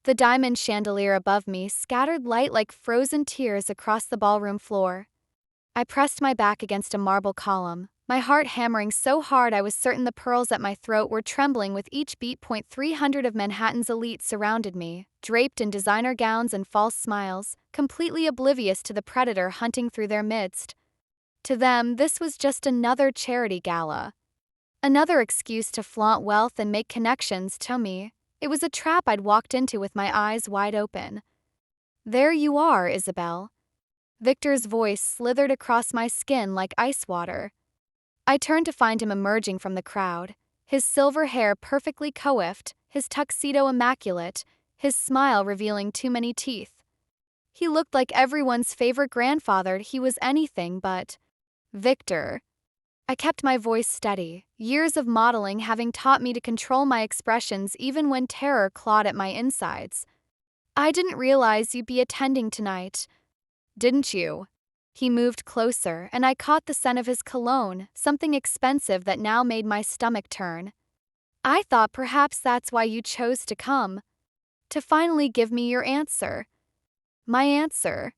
The diamond chandelier above me scattered light like frozen tears across the ballroom floor. I pressed my back against a marble column, my heart hammering so hard I was certain the pearls at my throat were trembling with each beat. 300 of Manhattan's elite surrounded me, draped in designer gowns and false smiles, completely oblivious to the predator hunting through their midst. To them, this was just another charity gala. Another excuse to flaunt wealth and make connections. To me, it was a trap I'd walked into with my eyes wide open. "There you are, Isabel." Victor's voice slithered across my skin like ice water. I turned to find him emerging from the crowd, his silver hair perfectly coiffed, his tuxedo immaculate, his smile revealing too many teeth. He looked like everyone's favorite grandfather. He was anything but Victor. I kept my voice steady, years of modeling having taught me to control my expressions even when terror clawed at my insides. "I didn't realize you'd be attending tonight." "Didn't you?" He moved closer, and I caught the scent of his cologne, something expensive that now made my stomach turn. "I thought perhaps that's why you chose to come. To finally give me your answer." My answer?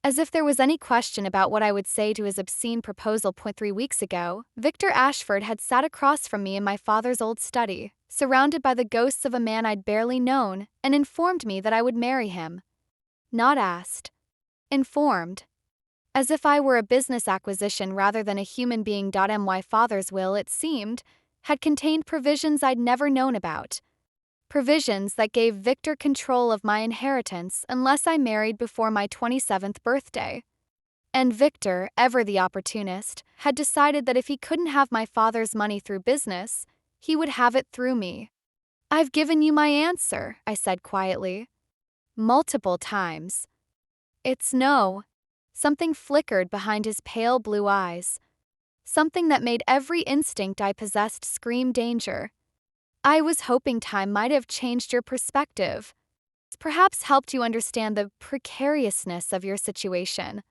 As if there was any question about what I would say to his obscene proposal. 3 weeks ago, Victor Ashford had sat across from me in my father's old study, surrounded by the ghosts of a man I'd barely known, and informed me that I would marry him. Not asked. Informed. As if I were a business acquisition rather than a human being. My father's will, it seemed, had contained provisions I'd never known about. Provisions that gave Victor control of my inheritance unless I married before my 27th birthday. And Victor, ever the opportunist, had decided that if he couldn't have my father's money through business, he would have it through me. "I've given you my answer," I said quietly. "Multiple times." "It's no." Something flickered behind his pale blue eyes. Something that made every instinct I possessed scream danger. "I was hoping time might have changed your perspective. Perhaps helped you understand the precariousness of your situation."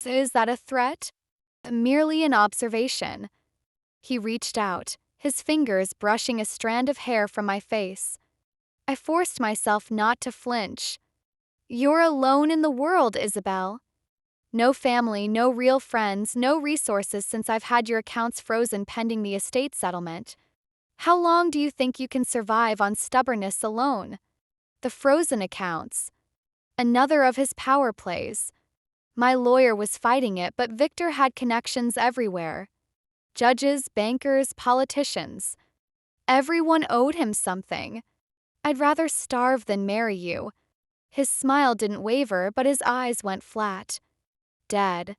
"Is that a threat?" "Merely an observation." He reached out, his fingers brushing a strand of hair from my face. I forced myself not to flinch. "You're alone in the world, Isabel. No family, no real friends, no resources since I've had your accounts frozen pending the estate settlement. How long do you think you can survive on stubbornness alone?" The frozen accounts. Another of his power plays. My lawyer was fighting it, but Victor had connections everywhere. Judges, bankers, politicians. Everyone owed him something. "I'd rather starve than marry you." His smile didn't waver, but his eyes went flat. "Dead."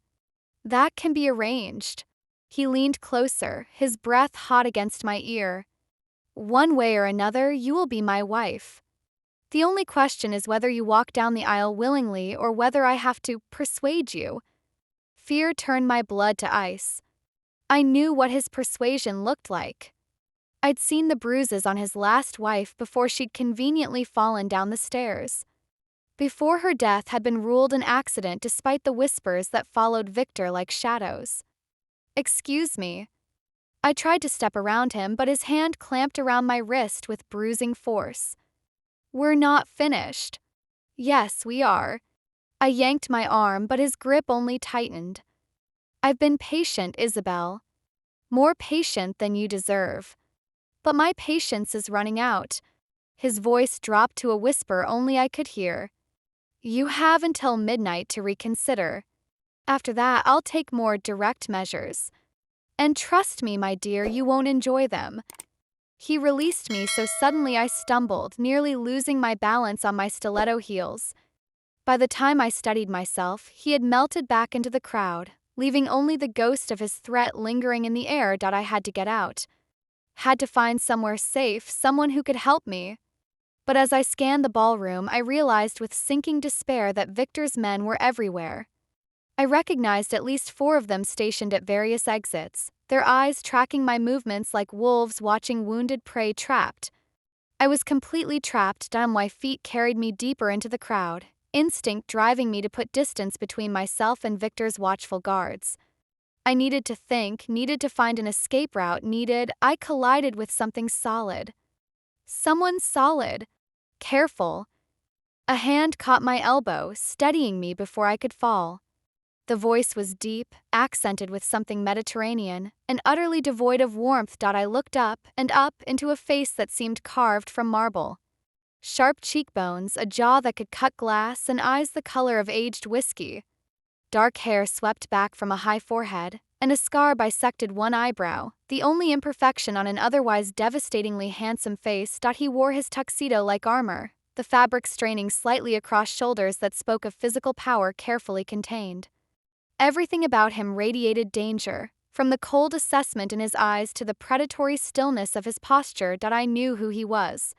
"That can be arranged." He leaned closer, his breath hot against my ear. "One way or another, you will be my wife. The only question is whether you walk down the aisle willingly or whether I have to persuade you." Fear turned my blood to ice. I knew what his persuasion looked like. I'd seen the bruises on his last wife before she'd conveniently fallen down the stairs. Before her death had been ruled an accident despite the whispers that followed Victor like shadows. "Excuse me." I tried to step around him, but his hand clamped around my wrist with bruising force. "We're not finished." "Yes, we are." I yanked my arm, but his grip only tightened. "I've been patient, Isabel. More patient than you deserve. But my patience is running out." His voice dropped to a whisper only I could hear. "You have until midnight to reconsider. After that, I'll take more direct measures. And trust me, my dear, you won't enjoy them." He released me so suddenly I stumbled, nearly losing my balance on my stiletto heels. By the time I steadied myself, he had melted back into the crowd, leaving only the ghost of his threat lingering in the air. I had to get out. Had to find somewhere safe, someone who could help me. But as I scanned the ballroom, I realized with sinking despair that Victor's men were everywhere. I recognized at least 4 of them stationed at various exits, their eyes tracking my movements like wolves watching wounded prey trapped. I was completely trapped. My feet carried me deeper into the crowd, instinct driving me to put distance between myself and Victor's watchful guards. I needed to think, needed to find an escape route, I collided with something solid. Someone solid. Careful. A hand caught my elbow, steadying me before I could fall. The voice was deep, accented with something Mediterranean, and utterly devoid of warmth. I looked up and up into a face that seemed carved from marble. Sharp cheekbones, a jaw that could cut glass, and eyes the color of aged whiskey. Dark hair swept back from a high forehead, and a scar bisected one eyebrow, the only imperfection on an otherwise devastatingly handsome face. He wore his tuxedo like armor, the fabric straining slightly across shoulders that spoke of physical power carefully contained. Everything about him radiated danger, from the cold assessment in his eyes to the predatory stillness of his posture. I knew who he was.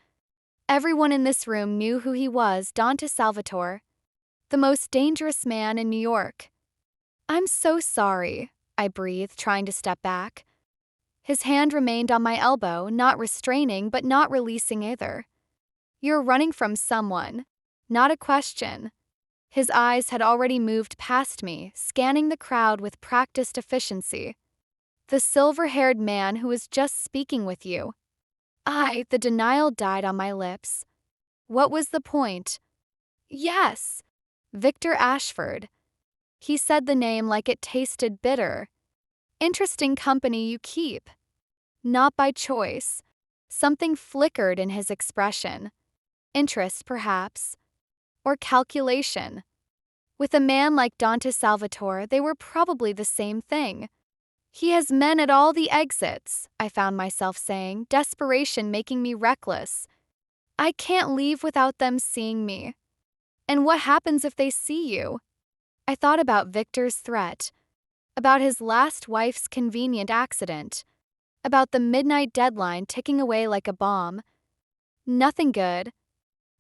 Everyone in this room knew who he was, Dante Salvatore, the most dangerous man in New York. "I'm so sorry," I breathed, trying to step back. His hand remained on my elbow, not restraining but not releasing either. "You're running from someone, not a question." His eyes had already moved past me, scanning the crowd with practiced efficiency. "The silver-haired man who was just speaking with you." The denial died on my lips. What was the point? Yes, Victor Ashford. He said the name like it tasted bitter. "Interesting company you keep." Not by choice. Something flickered in his expression. Interest, perhaps. Or calculation. With a man like Dante Salvatore, they were probably the same thing. "He has men at all the exits," I found myself saying, desperation making me reckless. "I can't leave without them seeing me." "And what happens if they see you?" I thought about Victor's threat, about his last wife's convenient accident, about the midnight deadline ticking away like a bomb. Nothing good.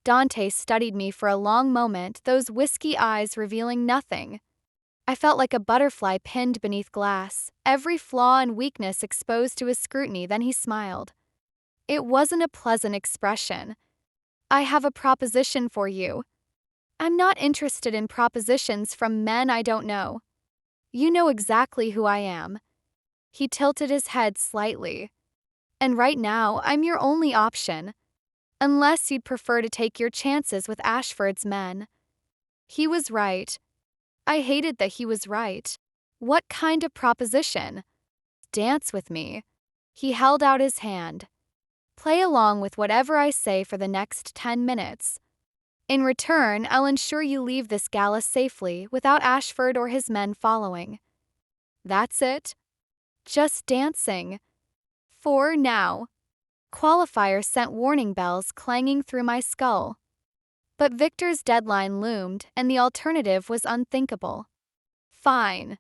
Dante studied me for a long moment, those whiskey eyes revealing nothing. I felt like a butterfly pinned beneath glass, every flaw and weakness exposed to his scrutiny. Then he smiled. It wasn't a pleasant expression. "I have a proposition for you." "I'm not interested in propositions from men I don't know." "You know exactly who I am." He tilted his head slightly. "And right now, I'm your only option. Unless you'd prefer to take your chances with Ashford's men." He was right. I hated that he was right. What kind of proposition? "Dance with me." He held out his hand. "Play along with whatever I say for the next 10 minutes. In return, I'll ensure you leave this gala safely without Ashford or his men following." That's it? Just dancing. For now. Qualifier sent warning bells clanging through my skull. But Victor's deadline loomed, and the alternative was unthinkable. Fine.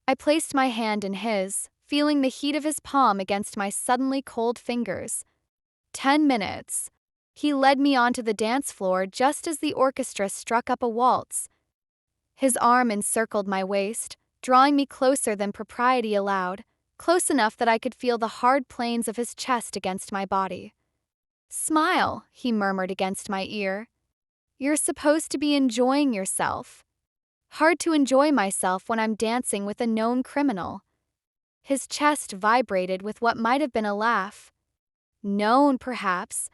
I placed my hand in his, feeling the heat of his palm against my suddenly cold fingers. 10 minutes. He led me onto the dance floor just as the orchestra struck up a waltz. His arm encircled my waist, drawing me closer than propriety allowed, close enough that I could feel the hard planes of his chest against my body. "Smile," he murmured against my ear. "You're supposed to be enjoying yourself." Hard to enjoy myself when I'm dancing with a known criminal. His chest vibrated with what might have been a laugh. Known, perhaps.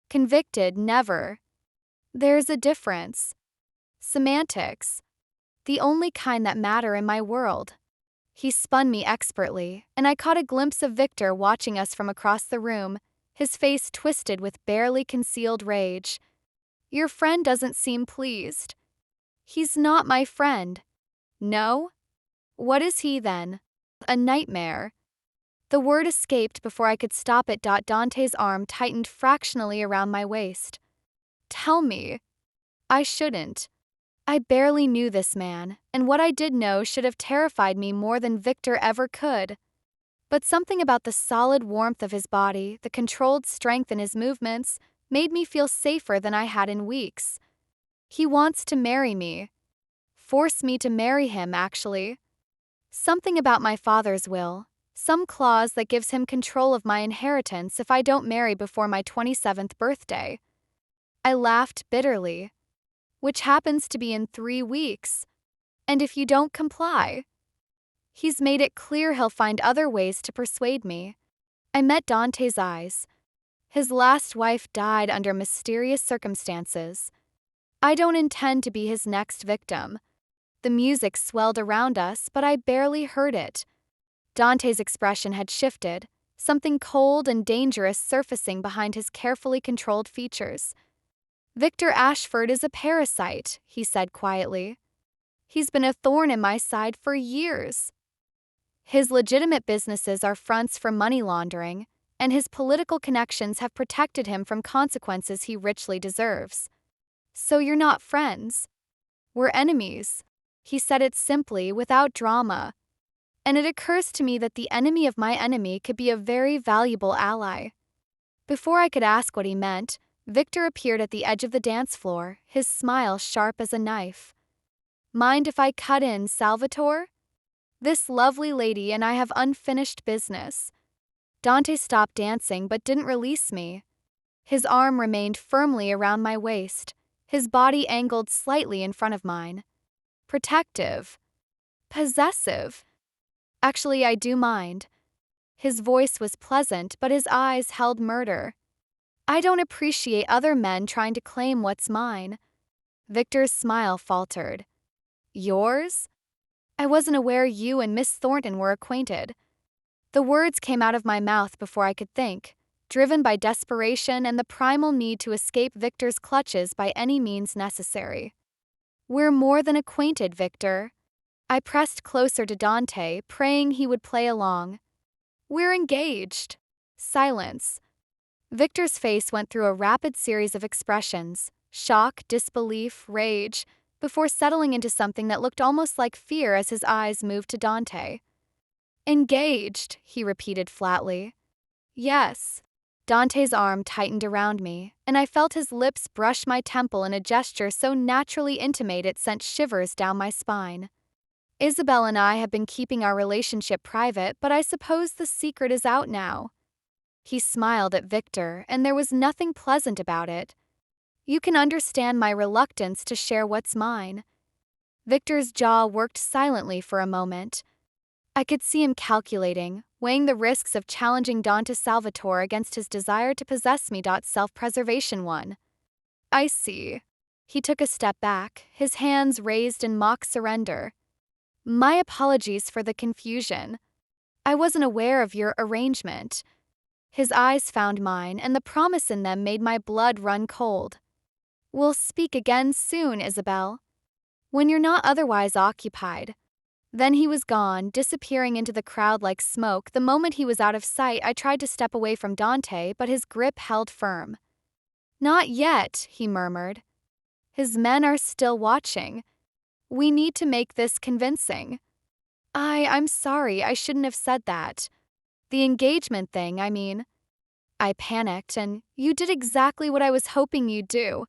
Convicted, never. There's a difference. Semantics. The only kind that matter in my world. He spun me expertly, and I caught a glimpse of Victor watching us from across the room, his face twisted with barely concealed rage. "Your friend doesn't seem pleased." "He's not my friend." "No? What is he then?" "A nightmare." The word escaped before I could stop it. Dante's arm tightened fractionally around my waist. "Tell me." I shouldn't. I barely knew this man, and what I did know should have terrified me more than Victor ever could. But something about the solid warmth of his body, the controlled strength in his movements, made me feel safer than I had in weeks. He wants to marry me. Force me to marry him, actually. Something about my father's will, some clause that gives him control of my inheritance if I don't marry before my 27th birthday. I laughed bitterly. Which happens to be in 3 weeks. And if you don't comply? He's made it clear he'll find other ways to persuade me. I met Dante's eyes. His last wife died under mysterious circumstances. I don't intend to be his next victim. The music swelled around us, but I barely heard it. Dante's expression had shifted, something cold and dangerous surfacing behind his carefully controlled features. Victor Ashford is a parasite, he said quietly. He's been a thorn in my side for years. His legitimate businesses are fronts for money laundering, and his political connections have protected him from consequences he richly deserves. So you're not friends. We're enemies. He said it simply, without drama. And it occurs to me that the enemy of my enemy could be a very valuable ally. Before I could ask what he meant, Victor appeared at the edge of the dance floor, his smile sharp as a knife. Mind if I cut in, Salvatore? This lovely lady and I have unfinished business. Dante stopped dancing but didn't release me. His arm remained firmly around my waist, his body angled slightly in front of mine. Protective. Possessive. Actually, I do mind. His voice was pleasant, but his eyes held murder. I don't appreciate other men trying to claim what's mine. Victor's smile faltered. Yours? I wasn't aware you and Miss Thornton were acquainted. The words came out of my mouth before I could think, driven by desperation and the primal need to escape Victor's clutches by any means necessary. We're more than acquainted, Victor. I pressed closer to Dante, praying he would play along. We're engaged. Silence. Victor's face went through a rapid series of expressions, shock, disbelief, rage, before settling into something that looked almost like fear as his eyes moved to Dante. Engaged, he repeated flatly. Yes. Dante's arm tightened around me, and I felt his lips brush my temple in a gesture so naturally intimate it sent shivers down my spine. Isabel and I have been keeping our relationship private, but I suppose the secret is out now. He smiled at Victor, and there was nothing pleasant about it. You can understand my reluctance to share what's mine. Victor's jaw worked silently for a moment. I could see him calculating, weighing the risks of challenging Dante Salvatore against his desire to possess me. Self-preservation one. I see. He took a step back, his hands raised in mock surrender. My apologies for the confusion. I wasn't aware of your arrangement. His eyes found mine, and the promise in them made my blood run cold. We'll speak again soon, Isabel. When you're not otherwise occupied. Then he was gone, disappearing into the crowd like smoke. The moment he was out of sight, I tried to step away from Dante, but his grip held firm. Not yet, he murmured. His men are still watching. We need to make this convincing. I'm sorry, I shouldn't have said that. The engagement thing, I mean. I panicked, and you did exactly what I was hoping you'd do.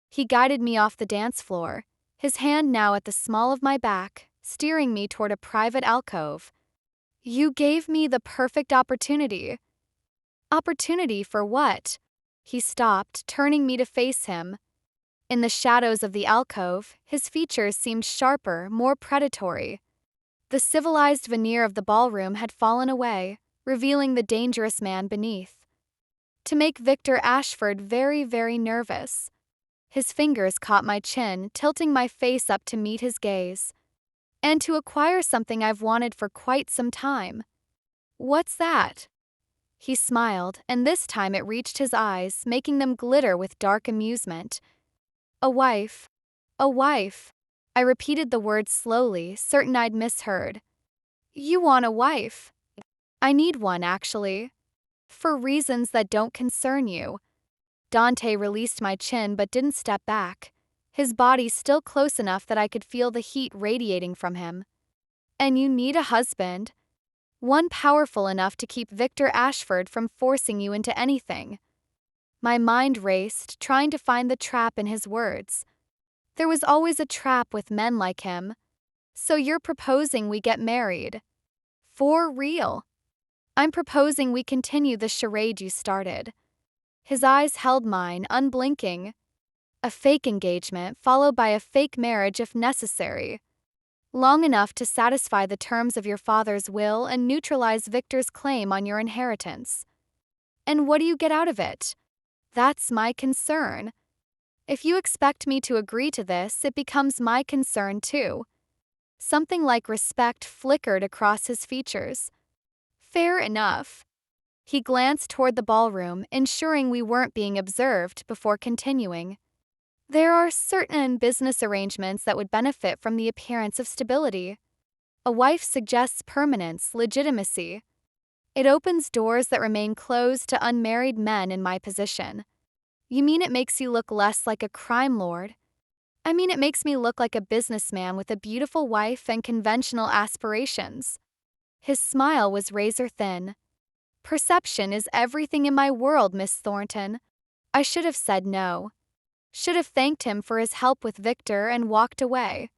He guided me off the dance floor, his hand now at the small of my back, steering me toward a private alcove. You gave me the perfect opportunity. Opportunity for what? He stopped, turning me to face him. In the shadows of the alcove, his features seemed sharper, more predatory. The civilized veneer of the ballroom had fallen away, revealing the dangerous man beneath. To make Victor Ashford very, very nervous. His fingers caught my chin, tilting my face up to meet his gaze. And to acquire something I've wanted for quite some time. What's that? He smiled, and this time it reached his eyes, making them glitter with dark amusement. A wife. A wife. I repeated the word slowly, certain I'd misheard. You want a wife? I need one, actually. For reasons that don't concern you. Dante released my chin but didn't step back, his body still close enough that I could feel the heat radiating from him. And you need a husband. One powerful enough to keep Victor Ashford from forcing you into anything. My mind raced, trying to find the trap in his words. There was always a trap with men like him. So you're proposing we get married. For real. I'm proposing we continue the charade you started. His eyes held mine, unblinking. A fake engagement followed by a fake marriage if necessary. Long enough to satisfy the terms of your father's will and neutralize Victor's claim on your inheritance. And what do you get out of it? That's my concern. If you expect me to agree to this, it becomes my concern too. Something like respect flickered across his features. Fair enough. He glanced toward the ballroom, ensuring we weren't being observed before continuing. There are certain business arrangements that would benefit from the appearance of stability. A wife suggests permanence, legitimacy. It opens doors that remain closed to unmarried men in my position. You mean it makes you look less like a crime lord? I mean it makes me look like a businessman with a beautiful wife and conventional aspirations. His smile was razor thin. Perception is everything in my world, Miss Thornton. I should have said no. Should have thanked him for his help with Victor and walked away.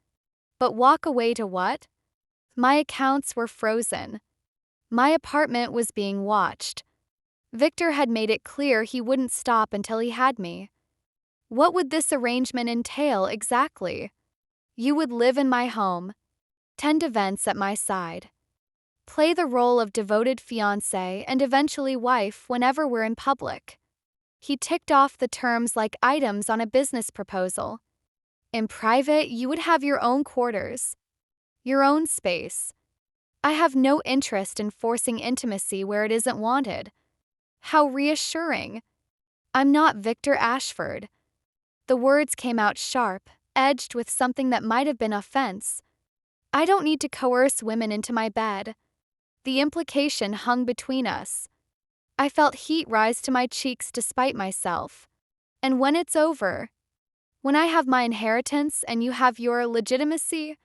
But walk away to what? My accounts were frozen. My apartment was being watched. Victor had made it clear he wouldn't stop until he had me. What would this arrangement entail exactly? You would live in my home, tend events at my side, play the role of devoted fiancé and eventually wife whenever we're in public. He ticked off the terms like items on a business proposal. In private, you would have your own quarters, your own space. I have no interest in forcing intimacy where it isn't wanted. How reassuring. I'm not Victor Ashford. The words came out sharp, edged with something that might have been offense. I don't need to coerce women into my bed. The implication hung between us. I felt heat rise to my cheeks despite myself. And when it's over, when I have my inheritance and you have your legitimacy,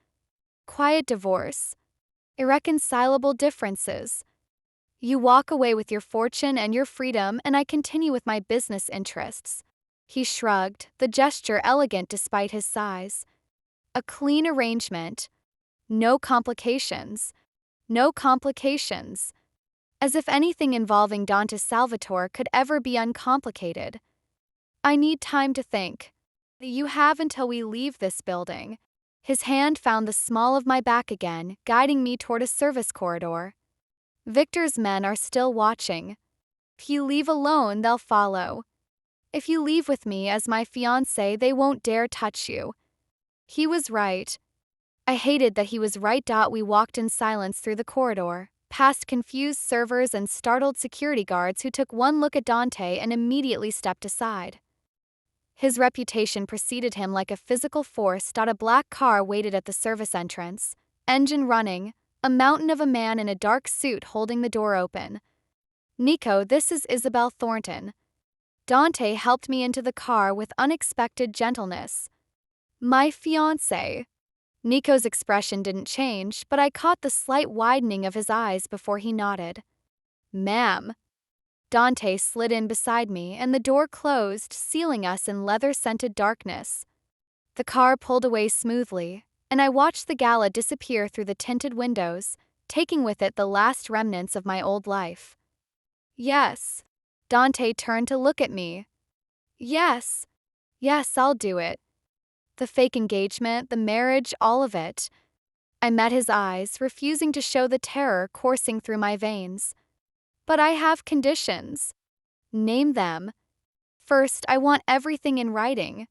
quiet divorce, irreconcilable differences. You walk away with your fortune and your freedom, and I continue with my business interests. He shrugged, the gesture elegant despite his size. A clean arrangement. No complications. No complications. As if anything involving Dante Salvatore could ever be uncomplicated. I need time to think. You have until we leave this building. His hand found the small of my back again, guiding me toward a service corridor. Victor's men are still watching. If you leave alone, they'll follow. If you leave with me as my fiancé, they won't dare touch you. He was right. I hated that he was right. We walked in silence through the corridor, past confused servers and startled security guards who took one look at Dante and immediately stepped aside. His reputation preceded him like a physical force. A black car waited at the service entrance, engine running, a mountain of a man in a dark suit holding the door open. Nico, this is Isabel Thornton. Dante helped me into the car with unexpected gentleness. My fiancé. Nico's expression didn't change, but I caught the slight widening of his eyes before he nodded. Ma'am. Dante slid in beside me, and the door closed, sealing us in leather-scented darkness. The car pulled away smoothly, and I watched the gala disappear through the tinted windows, taking with it the last remnants of my old life. Yes. Dante turned to look at me. Yes. Yes, I'll do it. The fake engagement, the marriage, all of it. I met his eyes, refusing to show the terror coursing through my veins. But I have conditions. Name them. First, I want everything in writing.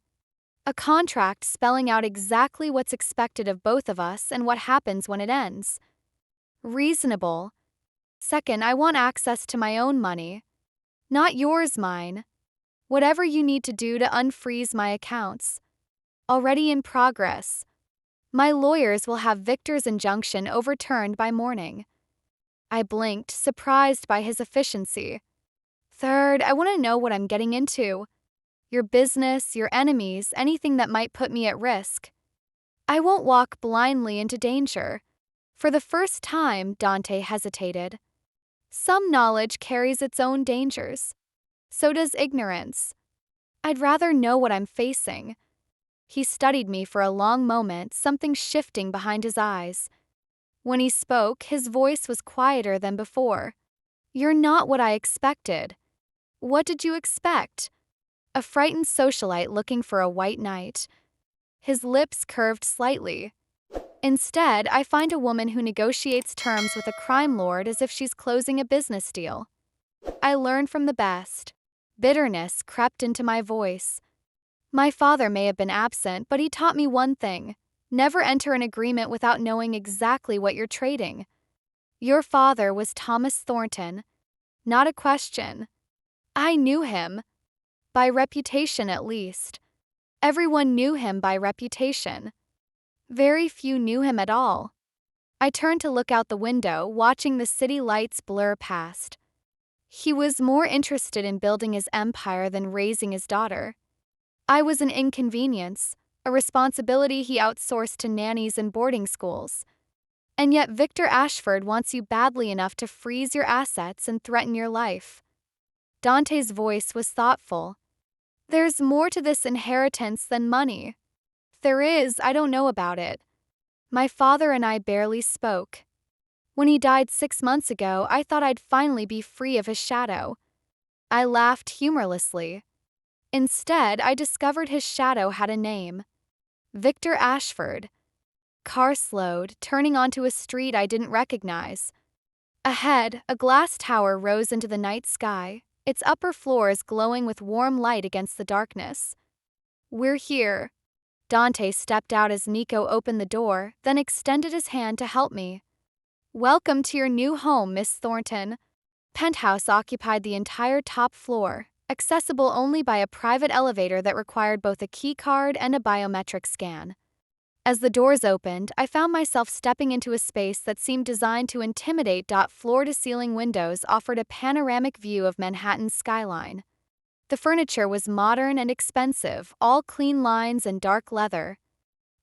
A contract spelling out exactly what's expected of both of us and what happens when it ends. Reasonable. Second, I want access to my own money. Not yours, mine. Whatever you need to do to unfreeze my accounts. Already in progress. My lawyers will have Victor's injunction overturned by morning. I blinked, surprised by his efficiency. Third, I want to know what I'm getting into. Your business, your enemies, anything that might put me at risk. I won't walk blindly into danger. For the first time, Dante hesitated. Some knowledge carries its own dangers. So does ignorance. I'd rather know what I'm facing. He studied me for a long moment, something shifting behind his eyes. When he spoke, his voice was quieter than before. You're not what I expected. What did you expect? A frightened socialite looking for a white knight. His lips curved slightly. Instead, I find a woman who negotiates terms with a crime lord as if she's closing a business deal. I learned from the best. Bitterness crept into my voice. My father may have been absent, but he taught me one thing: never enter an agreement without knowing exactly what you're trading. Your father was Thomas Thornton. Not a question. I knew him. By reputation, at least. Everyone knew him by reputation. Very few knew him at all. I turned to look out the window, watching the city lights blur past. He was more interested in building his empire than raising his daughter. I was an inconvenience, a responsibility he outsourced to nannies and boarding schools. And yet Victor Ashford wants you badly enough to freeze your assets and threaten your life. Dante's voice was thoughtful. There's more to this inheritance than money. If there is, I don't know about it. My father and I barely spoke. When he died 6 months ago, I thought I'd finally be free of his shadow. I laughed humorlessly. Instead, I discovered his shadow had a name: Victor Ashford. Car slowed, turning onto a street I didn't recognize. Ahead, a glass tower rose into the night sky, its upper floors glowing with warm light against the darkness. We're here. Dante stepped out as Nico opened the door, then extended his hand to help me. Welcome to your new home, Miss Thornton. Penthouse occupied the entire top floor, accessible only by a private elevator that required both a key card and a biometric scan. As the doors opened, I found myself stepping into a space that seemed designed to intimidate. Floor-to-ceiling windows offered a panoramic view of Manhattan's skyline. The furniture was modern and expensive, all clean lines and dark leather.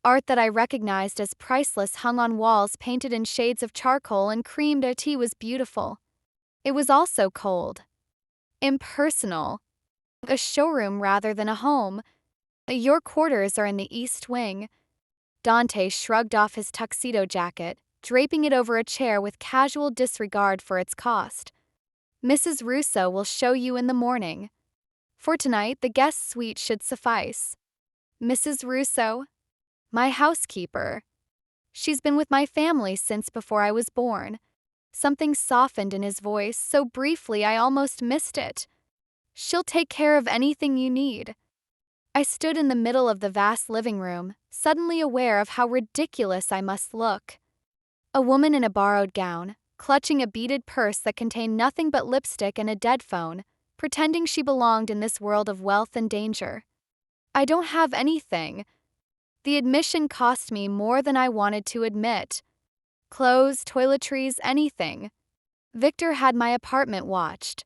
Art that I recognized as priceless hung on walls painted in shades of charcoal and cream. The tea was beautiful. It was also cold. Impersonal. A showroom rather than a home. Your quarters are in the East Wing. Dante shrugged off his tuxedo jacket, draping it over a chair with casual disregard for its cost. Mrs. Russo will show you in the morning. For tonight, the guest suite should suffice. Mrs. Russo? My housekeeper. She's been with my family since before I was born. Something softened in his voice so briefly I almost missed it. She'll take care of anything you need. I stood in the middle of the vast living room, suddenly aware of how ridiculous I must look. A woman in a borrowed gown, clutching a beaded purse that contained nothing but lipstick and a dead phone, pretending she belonged in this world of wealth and danger. I don't have anything. The admission cost me more than I wanted to admit. Clothes, toiletries, anything. Victor had my apartment watched.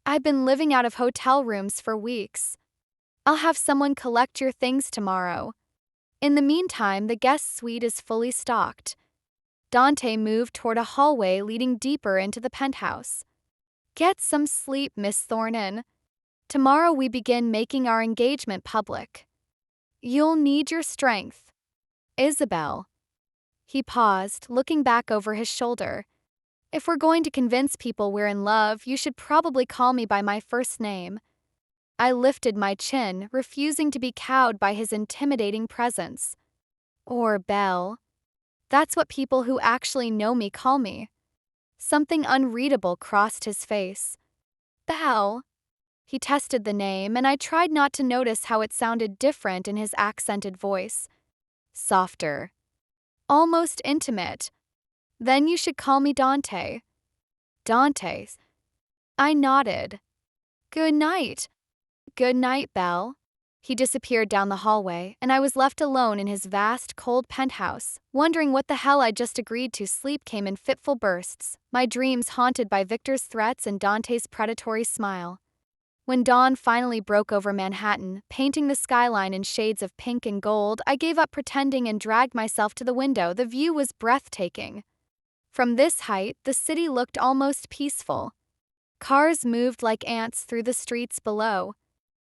I've been living out of hotel rooms for weeks. I'll have someone collect your things tomorrow. In the meantime, the guest suite is fully stocked. Dante moved toward a hallway leading deeper into the penthouse. Get some sleep, Miss Thornton. Tomorrow we begin making our engagement public. You'll need your strength. Isabel. He paused, looking back over his shoulder. If we're going to convince people we're in love, you should probably call me by my first name. I lifted my chin, refusing to be cowed by his intimidating presence. Or Belle. That's what people who actually know me call me. Something unreadable crossed his face. Belle. He tested the name, and I tried not to notice how it sounded different in his accented voice. Softer. Almost intimate. Then you should call me Dante. Dante. I nodded. Good night. Good night, Belle. He disappeared down the hallway, and I was left alone in his vast, cold penthouse, wondering what the hell I'd just agreed to. Sleep came in fitful bursts, my dreams haunted by Victor's threats and Dante's predatory smile. When dawn finally broke over Manhattan, painting the skyline in shades of pink and gold, I gave up pretending and dragged myself to the window. The view was breathtaking. From this height, the city looked almost peaceful. Cars moved like ants through the streets below.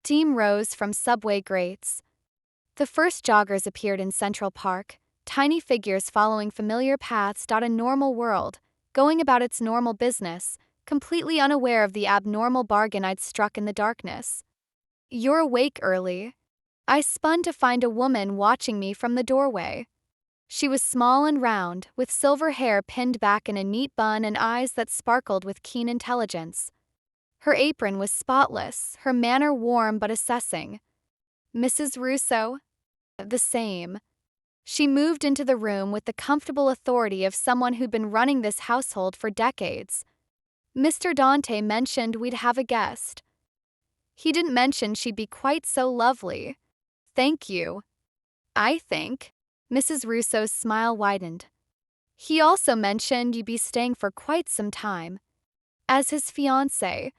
Steam rose from subway grates. The first joggers appeared in Central Park, tiny figures following familiar paths. A normal world, going about its normal business, completely unaware of the abnormal bargain I'd struck in the darkness. You're awake early. I spun to find a woman watching me from the doorway. She was small and round, with silver hair pinned back in a neat bun and eyes that sparkled with keen intelligence. Her apron was spotless, her manner warm but assessing. Mrs. Russo. The same. She moved into the room with the comfortable authority of someone who'd been running this household for decades. Mr. Dante mentioned we'd have a guest. He didn't mention she'd be quite so lovely. Thank you. I think. Mrs. Russo's smile widened. He also mentioned you'd be staying for quite some time. As his fiancé.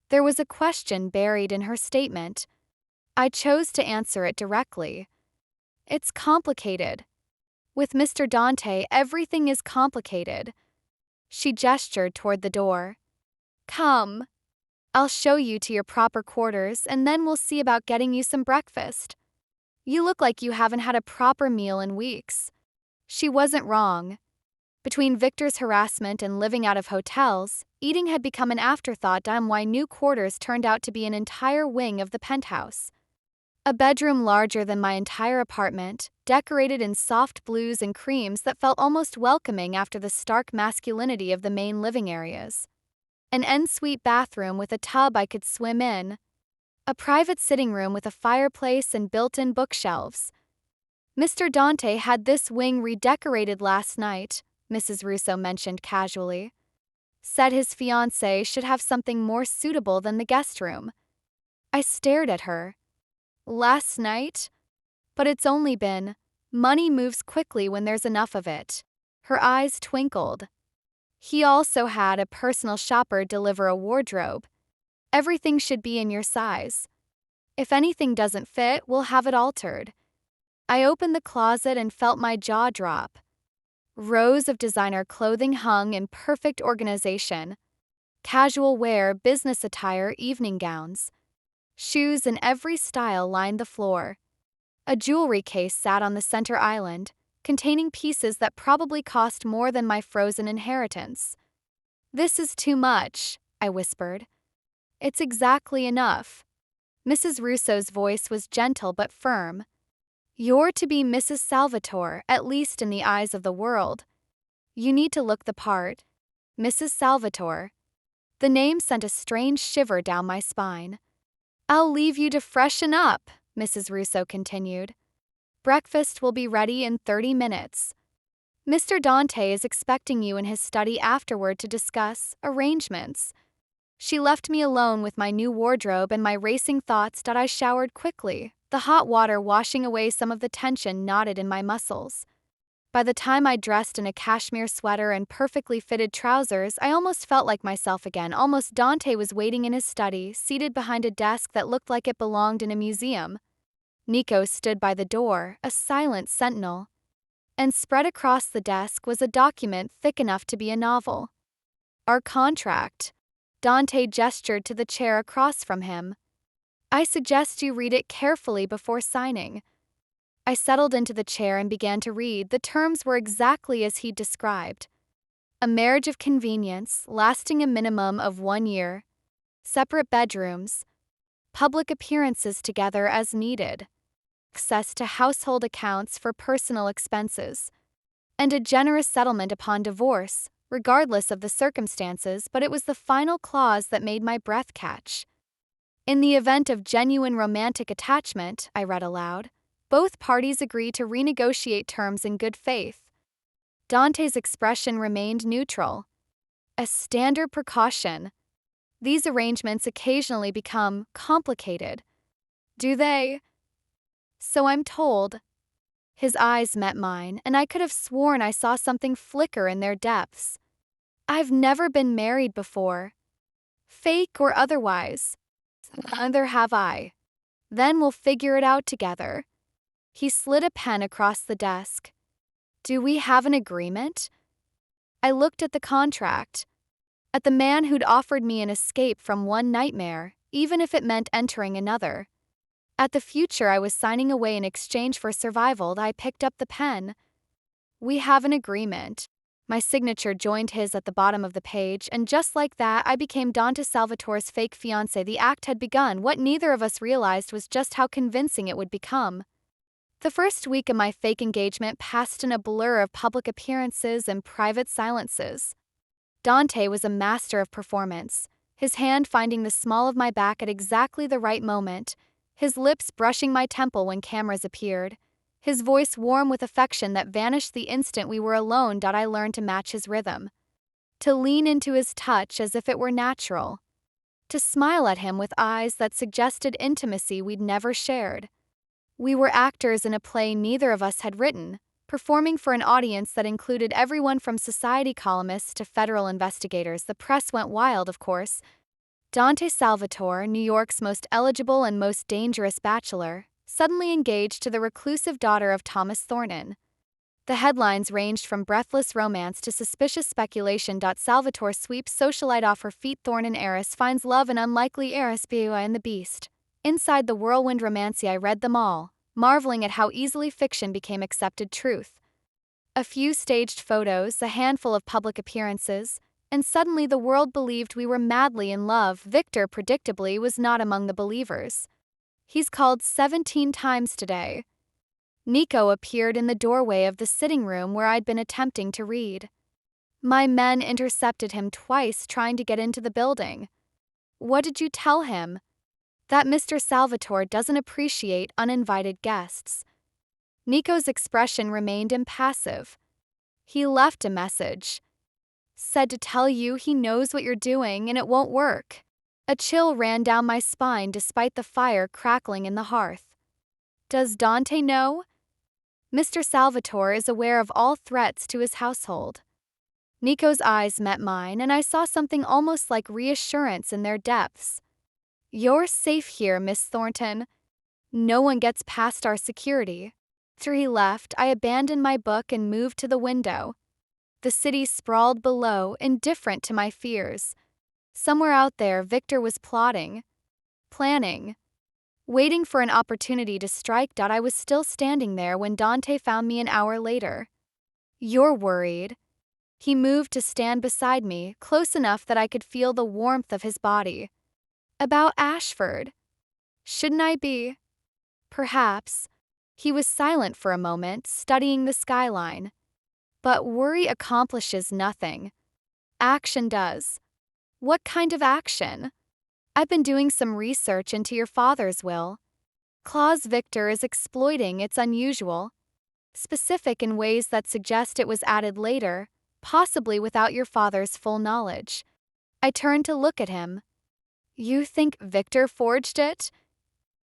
There was a question buried in her statement. I chose to answer it directly. It's complicated. With Mr. Dante, everything is complicated. She gestured toward the door. Come. I'll show you to your proper quarters, and then we'll see about getting you some breakfast. You look like you haven't had a proper meal in weeks. She wasn't wrong. Between Victor's harassment and living out of hotels, eating had become an afterthought, why new quarters turned out to be an entire wing of the penthouse. A bedroom larger than my entire apartment, decorated in soft blues and creams that felt almost welcoming after the stark masculinity of the main living areas. An ensuite bathroom with a tub I could swim in. A private sitting room with a fireplace and built-in bookshelves. Mr. Dante had this wing redecorated last night, Mrs. Russo mentioned casually. Said his fiancé should have something more suitable than the guest room. I stared at her. Last night? But it's only been. Money moves quickly when there's enough of it. Her eyes twinkled. He also had a personal shopper deliver a wardrobe. Everything should be in your size. If anything doesn't fit, we'll have it altered. I opened the closet and felt my jaw drop. Rows of designer clothing hung in perfect organization. Casual wear, business attire, evening gowns. Shoes in every style lined the floor. A jewelry case sat on the center island, containing pieces that probably cost more than my frozen inheritance. This is too much, I whispered. It's exactly enough. Mrs. Russo's voice was gentle but firm. You're to be Mrs. Salvatore, at least in the eyes of the world. You need to look the part. Mrs. Salvatore. The name sent a strange shiver down my spine. I'll leave you to freshen up, Mrs. Russo continued. Breakfast will be ready in 30 minutes. Mr. Dante is expecting you in his study afterward to discuss arrangements. She left me alone with my new wardrobe and my racing thoughts. I showered quickly, the hot water washing away some of the tension knotted in my muscles. By the time I dressed in a cashmere sweater and perfectly fitted trousers, I almost felt like myself again. Almost. Dante was waiting in his study, seated behind a desk that looked like it belonged in a museum. Nico stood by the door, a silent sentinel. And spread across the desk was a document thick enough to be a novel. Our contract. Dante gestured to the chair across from him. I suggest you read it carefully before signing. I settled into the chair and began to read. The terms were exactly as he'd described. A marriage of convenience, lasting a minimum of 1 year. Separate bedrooms. Public appearances together as needed. Access to household accounts for personal expenses. And a generous settlement upon divorce, regardless of the circumstances, but it was the final clause that made my breath catch. In the event of genuine romantic attachment, I read aloud, both parties agree to renegotiate terms in good faith. Dante's expression remained neutral. A standard precaution. These arrangements occasionally become complicated. Do they? So I'm told. His eyes met mine, and I could have sworn I saw something flicker in their depths. I've never been married before. Fake or otherwise. Neither have I. Then we'll figure it out together. He slid a pen across the desk. Do we have an agreement? I looked at the contract. At the man who'd offered me an escape from one nightmare, even if it meant entering another. At the future I was signing away in exchange for survival. I picked up the pen. We have an agreement. My signature joined his at the bottom of the page, and just like that, I became Dante Salvatore's fake fiancé. The act had begun. What neither of us realized was just how convincing it would become. The first week of my fake engagement passed in a blur of public appearances and private silences. Dante was a master of performance, his hand finding the small of my back at exactly the right moment, his lips brushing my temple when cameras appeared, his voice warm with affection that vanished the instant we were alone. I learned to match his rhythm, to lean into his touch as if it were natural, to smile at him with eyes that suggested intimacy we'd never shared. We were actors in a play neither of us had written, performing for an audience that included everyone from society columnists to federal investigators. The press went wild, of course. Dante Salvatore, New York's most eligible and most dangerous bachelor, suddenly engaged to the reclusive daughter of Thomas Thornton. The headlines ranged from breathless romance to suspicious speculation. Salvatore sweeps socialite off her feet. Thornton heiress finds love and unlikely heiress Beua in the beast. Inside the whirlwind romance, I read them all, marveling at how easily fiction became accepted truth. A few staged photos, a handful of public appearances, and suddenly the world believed we were madly in love. Victor, predictably, was not among the believers. He's called 17 times today. Nico appeared in the doorway of the sitting room where I'd been attempting to read. My men intercepted him twice trying to get into the building. What did you tell him? That Mr. Salvatore doesn't appreciate uninvited guests. Nico's expression remained impassive. He left a message. Said to tell you he knows what you're doing and it won't work. A chill ran down my spine despite the fire crackling in the hearth. Does Dante know? Mr. Salvatore is aware of all threats to his household. Nico's eyes met mine, and I saw something almost like reassurance in their depths. You're safe here, Miss Thornton. No one gets past our security. After he left, I abandoned my book and moved to the window. The city sprawled below, indifferent to my fears. Somewhere out there, Victor was plotting, planning, waiting for an opportunity to strike. I was still standing there when Dante found me an hour later. You're worried. He moved to stand beside me, close enough that I could feel the warmth of his body. About Ashford. Shouldn't I be? Perhaps. He was silent for a moment, studying the skyline. But worry accomplishes nothing. Action does. What kind of action? I've been doing some research into your father's will. Clause Victor is exploiting its unusual, specific in ways that suggest it was added later, possibly without your father's full knowledge. I turned to look at him. You think Victor forged it?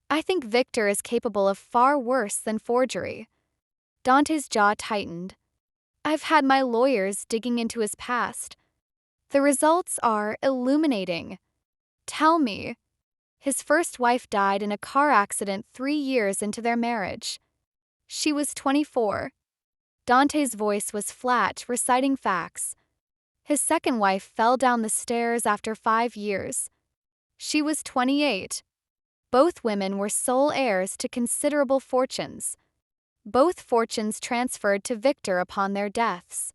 I think Victor is capable of far worse than forgery. Dante's jaw tightened. I've had my lawyers digging into his past. The results are illuminating. Tell me. His first wife died in a car accident 3 years into their marriage. She was 24. Dante's voice was flat, reciting facts. His second wife fell down the stairs after 5 years. She was 28. Both women were sole heirs to considerable fortunes. Both fortunes transferred to Victor upon their deaths.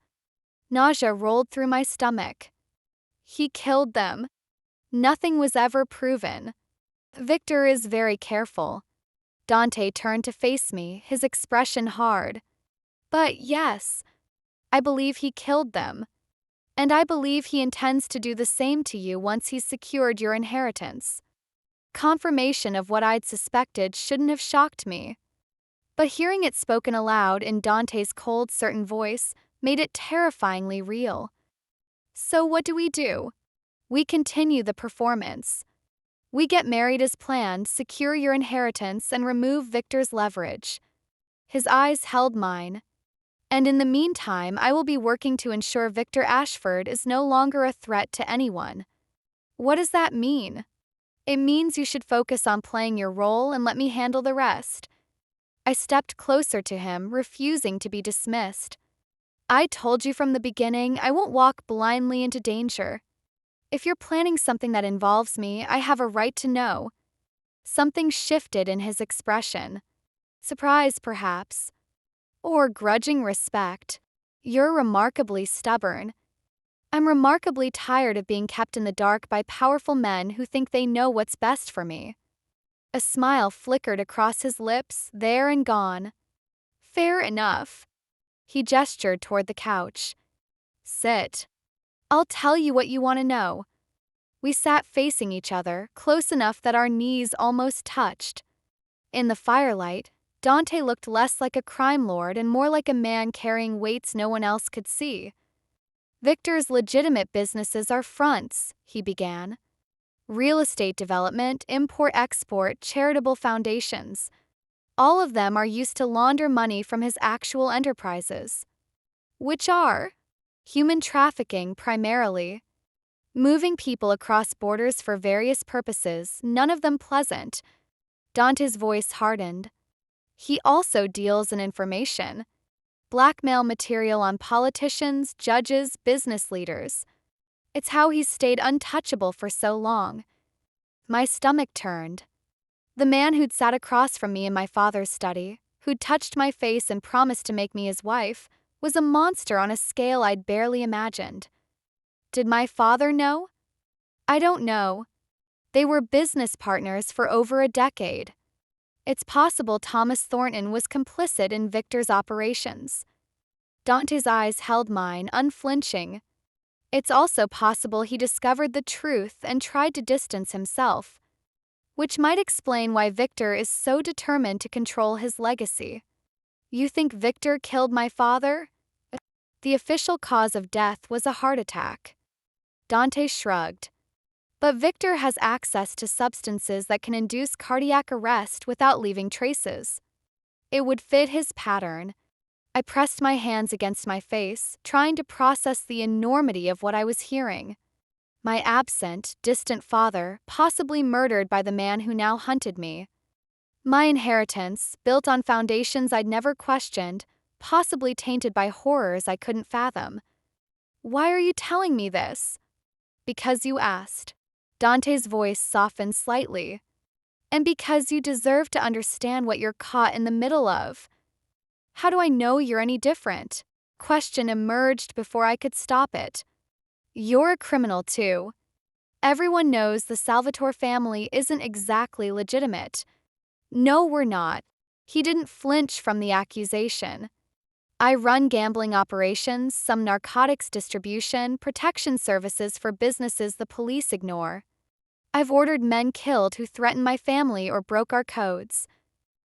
Nausea rolled through my stomach. He killed them. Nothing was ever proven. Victor is very careful. Dante turned to face me, his expression hard. But yes, I believe he killed them. And I believe he intends to do the same to you once he's secured your inheritance. Confirmation of what I'd suspected shouldn't have shocked me. But hearing it spoken aloud in Dante's cold, certain voice made it terrifyingly real. So what do? We continue the performance. We get married as planned, secure your inheritance, and remove Victor's leverage. His eyes held mine. And in the meantime, I will be working to ensure Victor Ashford is no longer a threat to anyone. What does that mean? It means you should focus on playing your role and let me handle the rest. I stepped closer to him, refusing to be dismissed. I told you from the beginning I won't walk blindly into danger. If you're planning something that involves me, I have a right to know. Something shifted in his expression. Surprise, perhaps. Or grudging respect. You're remarkably stubborn. I'm remarkably tired of being kept in the dark by powerful men who think they know what's best for me. A smile flickered across his lips, there and gone. Fair enough. He gestured toward the couch. Sit. I'll tell you what you want to know. We sat facing each other, close enough that our knees almost touched. In the firelight, Dante looked less like a crime lord and more like a man carrying weights no one else could see. Victor's legitimate businesses are fronts, he began. Real estate development, import-export, charitable foundations. All of them are used to launder money from his actual enterprises. Which are human trafficking primarily. Moving people across borders for various purposes, none of them pleasant. Dante's voice hardened. He also deals in information. Blackmail material on politicians, judges, business leaders. It's how he's stayed untouchable for so long. My stomach turned. The man who'd sat across from me in my father's study, who'd touched my face and promised to make me his wife, was a monster on a scale I'd barely imagined. Did my father know? I don't know. They were business partners for over a decade. It's possible Thomas Thornton was complicit in Victor's operations. Dante's eyes held mine, unflinching. It's also possible he discovered the truth and tried to distance himself, which might explain why Victor is so determined to control his legacy. You think Victor killed my father? The official cause of death was a heart attack. Dante shrugged. But Victor has access to substances that can induce cardiac arrest without leaving traces. It would fit his pattern. I pressed my hands against my face, trying to process the enormity of what I was hearing. My absent, distant father, possibly murdered by the man who now hunted me. My inheritance, built on foundations I'd never questioned, possibly tainted by horrors I couldn't fathom. Why are you telling me this? Because you asked. Dante's voice softened slightly. And because you deserve to understand what you're caught in the middle of. How do I know you're any different? Question emerged before I could stop it. You're a criminal too. Everyone knows the Salvatore family isn't exactly legitimate. No, we're not. He didn't flinch from the accusation. I run gambling operations, some narcotics distribution, protection services for businesses the police ignore. I've ordered men killed who threatened my family or broke our codes.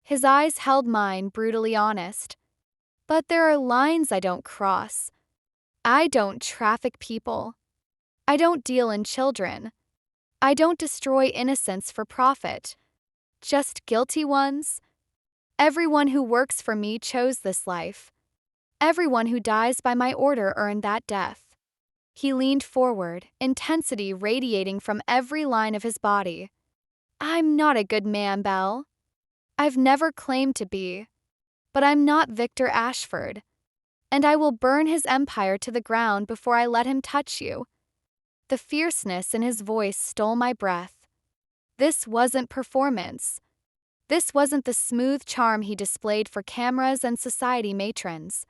His eyes held mine, brutally honest. But there are lines I don't cross. I don't traffic people. I don't deal in children. I don't destroy innocents for profit. Just guilty ones. Everyone who works for me chose this life. Everyone who dies by my order earned that death. He leaned forward, intensity radiating from every line of his body. I'm not a good man, Belle. I've never claimed to be. But I'm not Victor Ashford. And I will burn his empire to the ground before I let him touch you. The fierceness in his voice stole my breath. This wasn't performance. This wasn't the smooth charm he displayed for cameras and society matrons.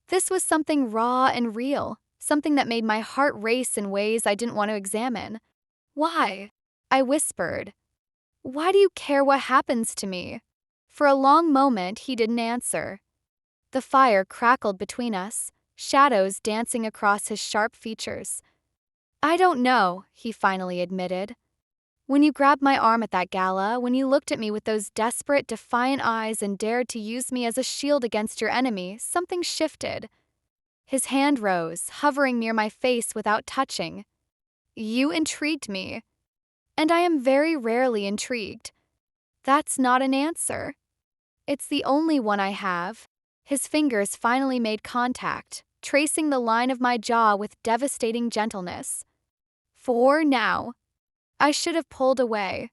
This was something raw and real, something that made my heart race in ways I didn't want to examine. Why? I whispered. Why do you care what happens to me? For a long moment, he didn't answer. The fire crackled between us, shadows dancing across his sharp features. I don't know, he finally admitted. When you grabbed my arm at that gala, when you looked at me with those desperate, defiant eyes and dared to use me as a shield against your enemy, something shifted. His hand rose, hovering near my face without touching. You intrigued me. And I am very rarely intrigued. That's not an answer. It's the only one I have. His fingers finally made contact, tracing the line of my jaw with devastating gentleness. For now. I should have pulled away.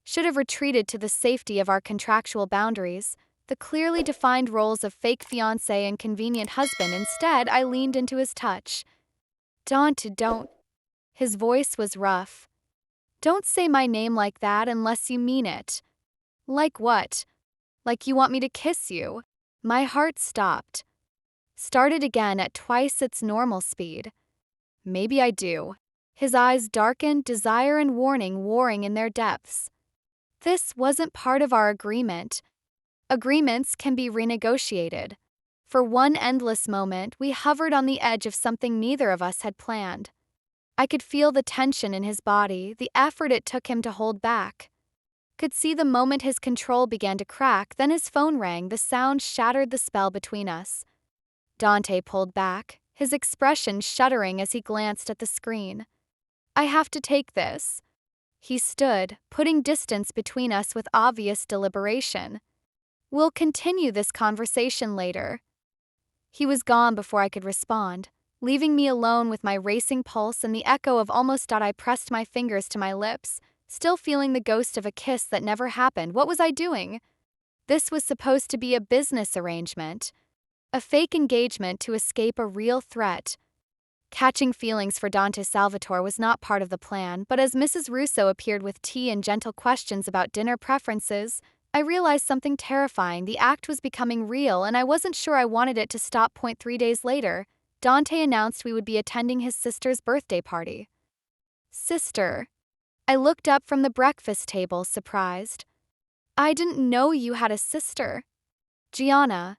Should have retreated to the safety of our contractual boundaries, the clearly defined roles of fake fiancé and convenient husband. Instead, I leaned into his touch. Don't. His voice was rough. Don't say my name like that unless you mean it. Like what? Like you want me to kiss you? My heart stopped. Started again at twice its normal speed. Maybe I do. His eyes darkened, desire and warning warring in their depths. This wasn't part of our agreement. Agreements can be renegotiated. For one endless moment, we hovered on the edge of something neither of us had planned. I could feel the tension in his body, the effort it took him to hold back. Could see the moment his control began to crack, then his phone rang, the sound shattered the spell between us. Dante pulled back, his expression shuddering as he glanced at the screen. I have to take this. He stood, putting distance between us with obvious deliberation. We'll continue this conversation later. He was gone before I could respond, leaving me alone with my racing pulse and the echo of almost. I pressed my fingers to my lips, still feeling the ghost of a kiss that never happened. What was I doing? This was supposed to be a business arrangement, a fake engagement to escape a real threat. Catching feelings for Dante Salvatore was not part of the plan, but as Mrs. Russo appeared with tea and gentle questions about dinner preferences, I realized something terrifying. The act was becoming real, and I wasn't sure I wanted it to stop. 3 days later, Dante announced we would be attending his sister's birthday party. Sister. I looked up from the breakfast table, surprised. I didn't know you had a sister. Gianna.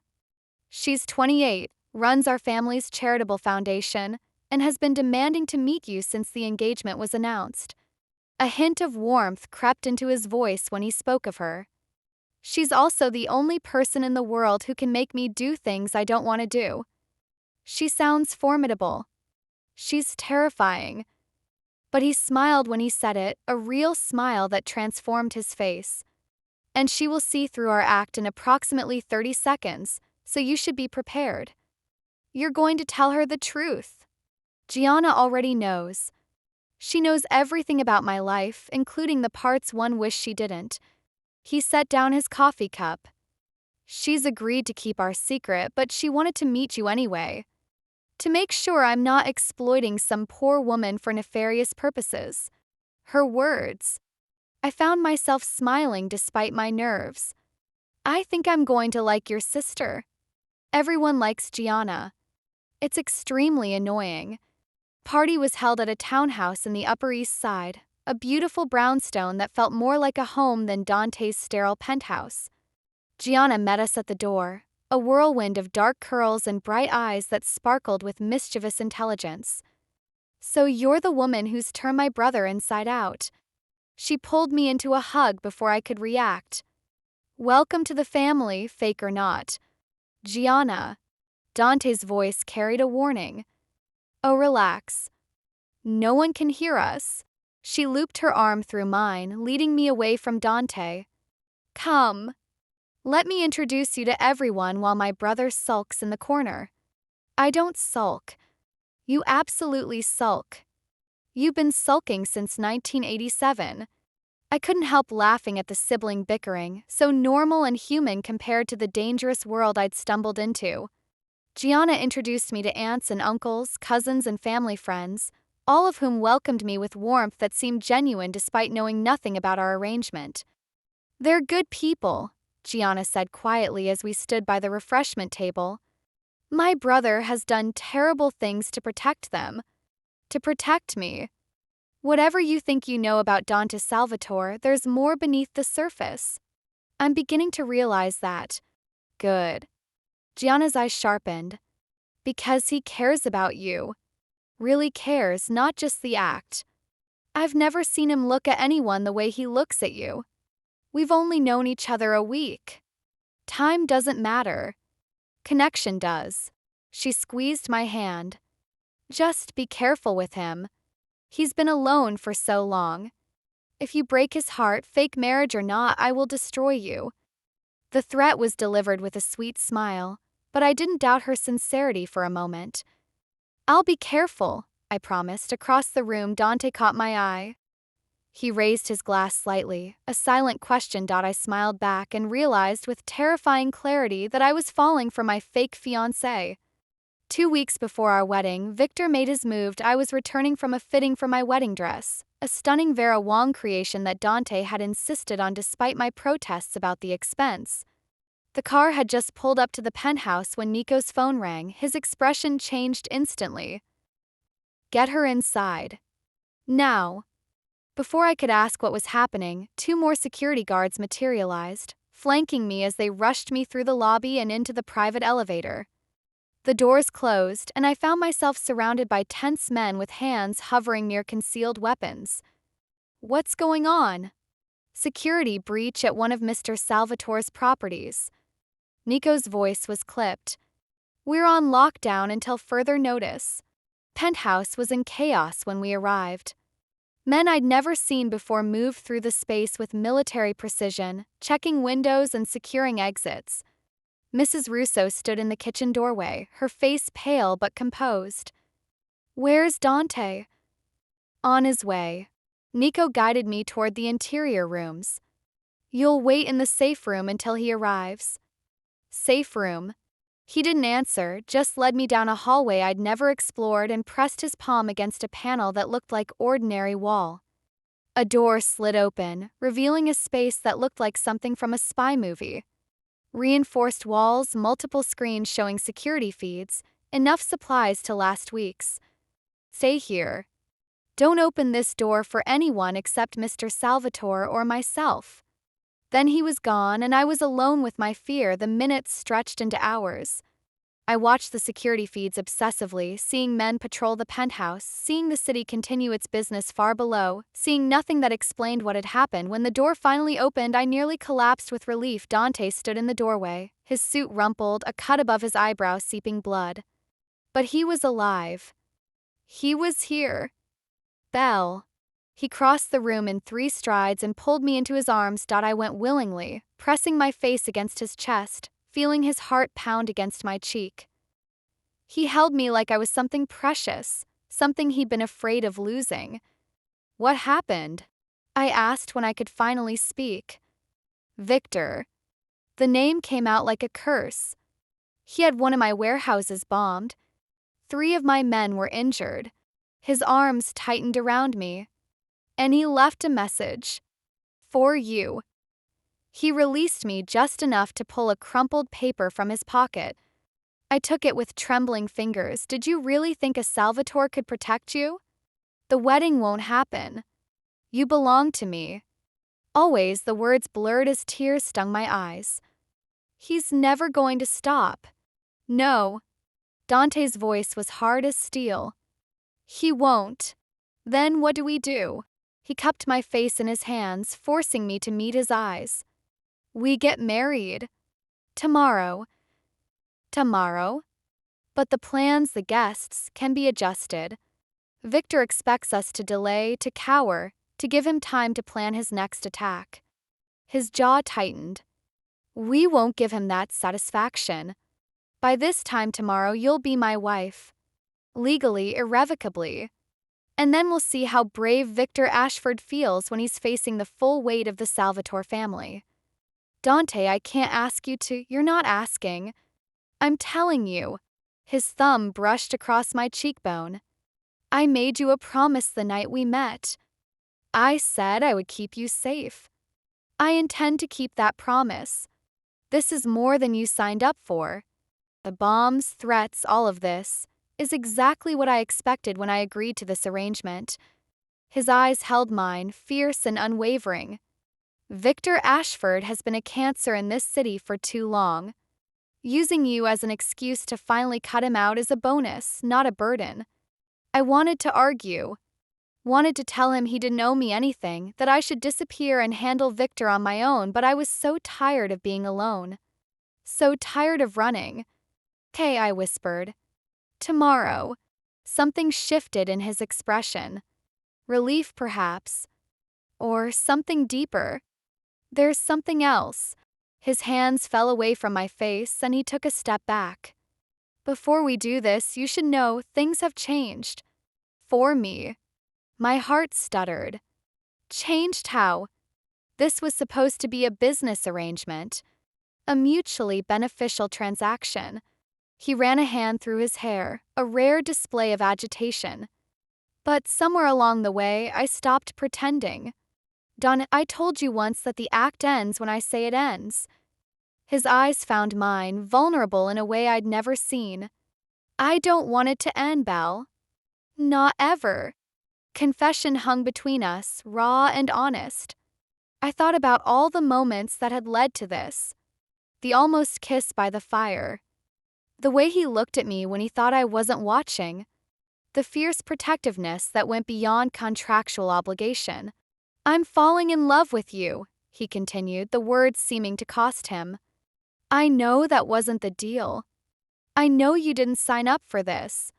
She's 28, runs our family's charitable foundation, and has been demanding to meet you since the engagement was announced. A hint of warmth crept into his voice when he spoke of her. She's also the only person in the world who can make me do things I don't want to do. She sounds formidable. She's terrifying. But he smiled when he said it, a real smile that transformed his face. And she will see through our act in approximately 30 seconds, so you should be prepared. You're going to tell her the truth. Gianna already knows. She knows everything about my life, including the parts one wished she didn't. He set down his coffee cup. She's agreed to keep our secret, but she wanted to meet you anyway. To make sure I'm not exploiting some poor woman for nefarious purposes. Her words. I found myself smiling despite my nerves. I think I'm going to like your sister. Everyone likes Gianna. It's extremely annoying. Party was held at a townhouse in the Upper East Side, a beautiful brownstone that felt more like a home than Dante's sterile penthouse. Gianna met us at the door, a whirlwind of dark curls and bright eyes that sparkled with mischievous intelligence. So you're the woman who's turned my brother inside out. She pulled me into a hug before I could react. Welcome to the family, fake or not. Gianna. Dante's voice carried a warning. Oh, relax. No one can hear us. She looped her arm through mine, leading me away from Dante. Come. Let me introduce you to everyone while my brother sulks in the corner. I don't sulk. You absolutely sulk. You've been sulking since 1987. I couldn't help laughing at the sibling bickering, so normal and human compared to the dangerous world I'd stumbled into. Gianna introduced me to aunts and uncles, cousins and family friends, all of whom welcomed me with warmth that seemed genuine despite knowing nothing about our arrangement. They're good people, Gianna said quietly as we stood by the refreshment table. My brother has done terrible things to protect them. To protect me. Whatever you think you know about Dante Salvatore, there's more beneath the surface. I'm beginning to realize that. Good. Gianna's eyes sharpened. Because he cares about you. Really cares, not just the act. I've never seen him look at anyone the way he looks at you. We've only known each other a week. Time doesn't matter. Connection does. She squeezed my hand. Just be careful with him. He's been alone for so long. If you break his heart, fake marriage or not, I will destroy you. The threat was delivered with a sweet smile, but I didn't doubt her sincerity for a moment. I'll be careful, I promised. Across the room, Dante caught my eye. He raised his glass slightly, a silent question. I smiled back and realized with terrifying clarity that I was falling for my fake fiancé. 2 weeks before our wedding, Victor made his move. I was returning from a fitting for my wedding dress, a stunning Vera Wang creation that Dante had insisted on despite my protests about the expense. The car had just pulled up to the penthouse when Nico's phone rang. His expression changed instantly. Get her inside. Now. Before I could ask what was happening, 2 more security guards materialized, flanking me as they rushed me through the lobby and into the private elevator. The doors closed, and I found myself surrounded by tense men with hands hovering near concealed weapons. What's going on? Security breach at one of Mr. Salvatore's properties. Nico's voice was clipped. We're on lockdown until further notice. Penthouse was in chaos when we arrived. Men I'd never seen before moved through the space with military precision, checking windows and securing exits. Mrs. Russo stood in the kitchen doorway, her face pale but composed. Where's Dante? On his way. Nico guided me toward the interior rooms. You'll wait in the safe room until he arrives. Safe room. He didn't answer, just led me down a hallway I'd never explored and pressed his palm against a panel that looked like ordinary wall. A door slid open, revealing a space that looked like something from a spy movie. Reinforced walls, multiple screens showing security feeds, enough supplies to last weeks. Stay here. Don't open this door for anyone except Mr. Salvatore or myself. Then he was gone, and I was alone with my fear. The minutes stretched into hours. I watched the security feeds obsessively, seeing men patrol the penthouse, seeing the city continue its business far below, seeing nothing that explained what had happened. When the door finally opened, I nearly collapsed with relief. Dante stood in the doorway, his suit rumpled, a cut above his eyebrow seeping blood. But he was alive. He was here. Belle. He crossed the room in 3 strides and pulled me into his arms. I went willingly, pressing my face against his chest, feeling his heart pound against my cheek. He held me like I was something precious, something he'd been afraid of losing. What happened? I asked when I could finally speak. Victor. The name came out like a curse. He had one of my warehouses bombed. 3 of my men were injured. His arms tightened around me. And he left a message. For you. He released me just enough to pull a crumpled paper from his pocket. I took it with trembling fingers. Did you really think a Salvatore could protect you? The wedding won't happen. You belong to me. Always. The words blurred as tears stung my eyes. He's never going to stop. No. Dante's voice was hard as steel. He won't. Then what do we do? He cupped my face in his hands, forcing me to meet his eyes. We get married. Tomorrow. Tomorrow? But the plans, the guests, can be adjusted. Victor expects us to delay, to cower, to give him time to plan his next attack. His jaw tightened. We won't give him that satisfaction. By this time tomorrow, you'll be my wife. Legally, irrevocably. And then we'll see how brave Victor Ashford feels when he's facing the full weight of the Salvatore family. Dante, I can't ask you to. You're not asking. I'm telling you. His thumb brushed across my cheekbone. I made you a promise the night we met. I said I would keep you safe. I intend to keep that promise. This is more than you signed up for. The bombs, threats, all of this is exactly what I expected when I agreed to this arrangement. His eyes held mine, fierce and unwavering. Victor Ashford has been a cancer in this city for too long. Using you as an excuse to finally cut him out is a bonus, not a burden. I wanted to argue. Wanted to tell him he didn't owe me anything, that I should disappear and handle Victor on my own, but I was so tired of being alone. So tired of running. "Okay," I whispered. Tomorrow. Something shifted in his expression. Relief, perhaps. Or something deeper. There's something else. His hands fell away from my face and he took a step back. Before we do this, you should know things have changed. For me. My heart stuttered. Changed how? This was supposed to be a business arrangement. A mutually beneficial transaction. He ran a hand through his hair, a rare display of agitation. But somewhere along the way, I stopped pretending. Don, I told you once that the act ends when I say it ends. His eyes found mine, vulnerable in a way I'd never seen. I don't want it to end, Belle. Not ever. Confession hung between us, raw and honest. I thought about all the moments that had led to this. The almost kiss by the fire. The way he looked at me when he thought I wasn't watching. The fierce protectiveness that went beyond contractual obligation. I'm falling in love with you, he continued, the words seeming to cost him. I know that wasn't the deal. I know you didn't sign up for this.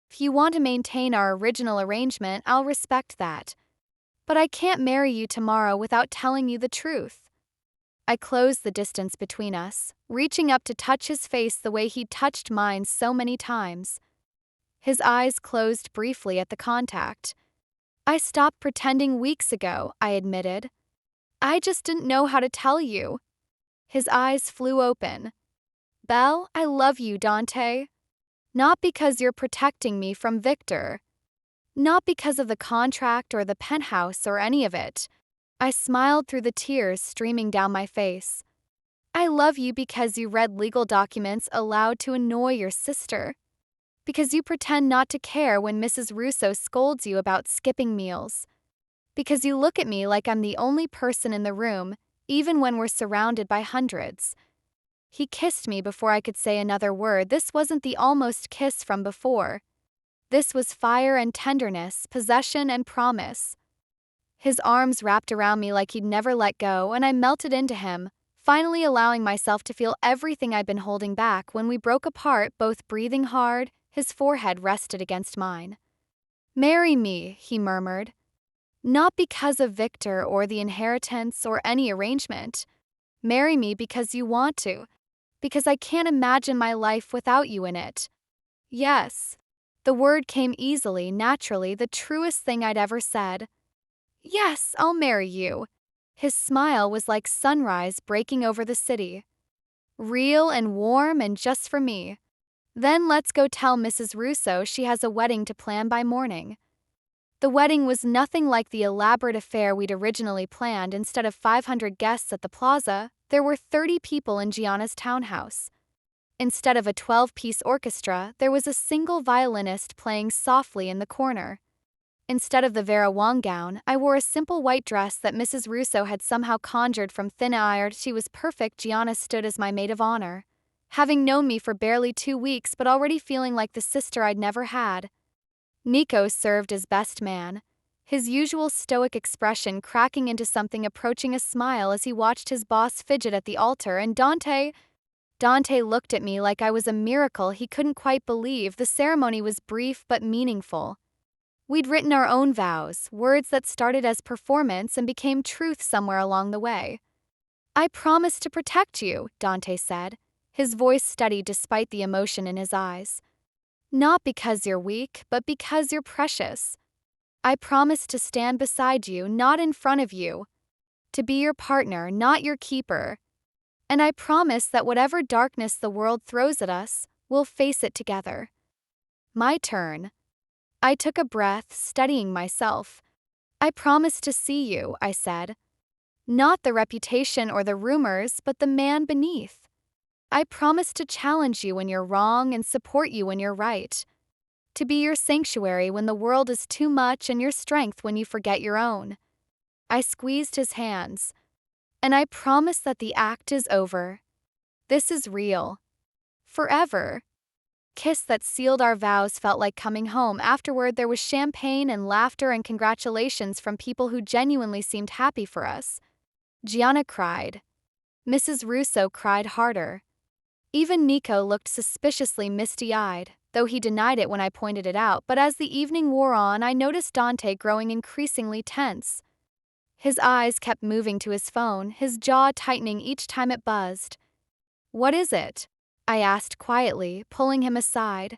If you want to maintain our original arrangement, I'll respect that. But I can't marry you tomorrow without telling you the truth. I closed the distance between us, reaching up to touch his face the way he'd touched mine so many times. His eyes closed briefly at the contact. I stopped pretending weeks ago, I admitted. I just didn't know how to tell you. His eyes flew open. Belle, I love you, Dante. Not because you're protecting me from Victor. Not because of the contract or the penthouse or any of it. I smiled through the tears streaming down my face. I love you because you read legal documents aloud to annoy your sister. Because you pretend not to care when Mrs. Russo scolds you about skipping meals. Because you look at me like I'm the only person in the room, even when we're surrounded by hundreds. He kissed me before I could say another word. This wasn't the almost kiss from before. This was fire and tenderness, possession and promise. His arms wrapped around me like he'd never let go, and I melted into him, finally allowing myself to feel everything I'd been holding back. When we broke apart, both breathing hard, his forehead rested against mine. Marry me, he murmured. Not because of Victor or the inheritance or any arrangement. Marry me because you want to. Because I can't imagine my life without you in it. Yes. The word came easily, naturally, the truest thing I'd ever said. Yes, I'll marry you. His smile was like sunrise breaking over the city. Real and warm and just for me. Then let's go tell Mrs. Russo she has a wedding to plan by morning. The wedding was nothing like the elaborate affair we'd originally planned. Instead of 500 guests at the plaza, there were 30 people in Gianna's townhouse. Instead of a 12-piece orchestra, there was a single violinist playing softly in the corner. Instead of the Vera Wang gown, I wore a simple white dress that Mrs. Russo had somehow conjured from thin air. She was perfect. Gianna stood as my maid of honor. Having known me for barely 2 weeks but already feeling like the sister I'd never had. Nico served as best man, his usual stoic expression cracking into something approaching a smile as he watched his boss fidget at the altar, and Dante looked at me like I was a miracle he couldn't quite believe. The ceremony was brief but meaningful. We'd written our own vows, words that started as performance and became truth somewhere along the way. I promise to protect you, Dante said, his voice steady despite the emotion in his eyes. Not because you're weak, but because you're precious. I promise to stand beside you, not in front of you. To be your partner, not your keeper. And I promise that whatever darkness the world throws at us, we'll face it together. My turn. I took a breath, steadying myself. I promise to see you, I said. Not the reputation or the rumors, but the man beneath. I promise to challenge you when you're wrong and support you when you're right. To be your sanctuary when the world is too much and your strength when you forget your own. I squeezed his hands. And I promise that the act is over. This is real. Forever. Kiss that sealed our vows felt like coming home. Afterward, there was champagne and laughter and congratulations from people who genuinely seemed happy for us. Gianna cried. Mrs. Russo cried harder. Even Nico looked suspiciously misty-eyed, though he denied it when I pointed it out. But as the evening wore on, I noticed Dante growing increasingly tense. His eyes kept moving to his phone, his jaw tightening each time it buzzed. What is it? I asked quietly, pulling him aside.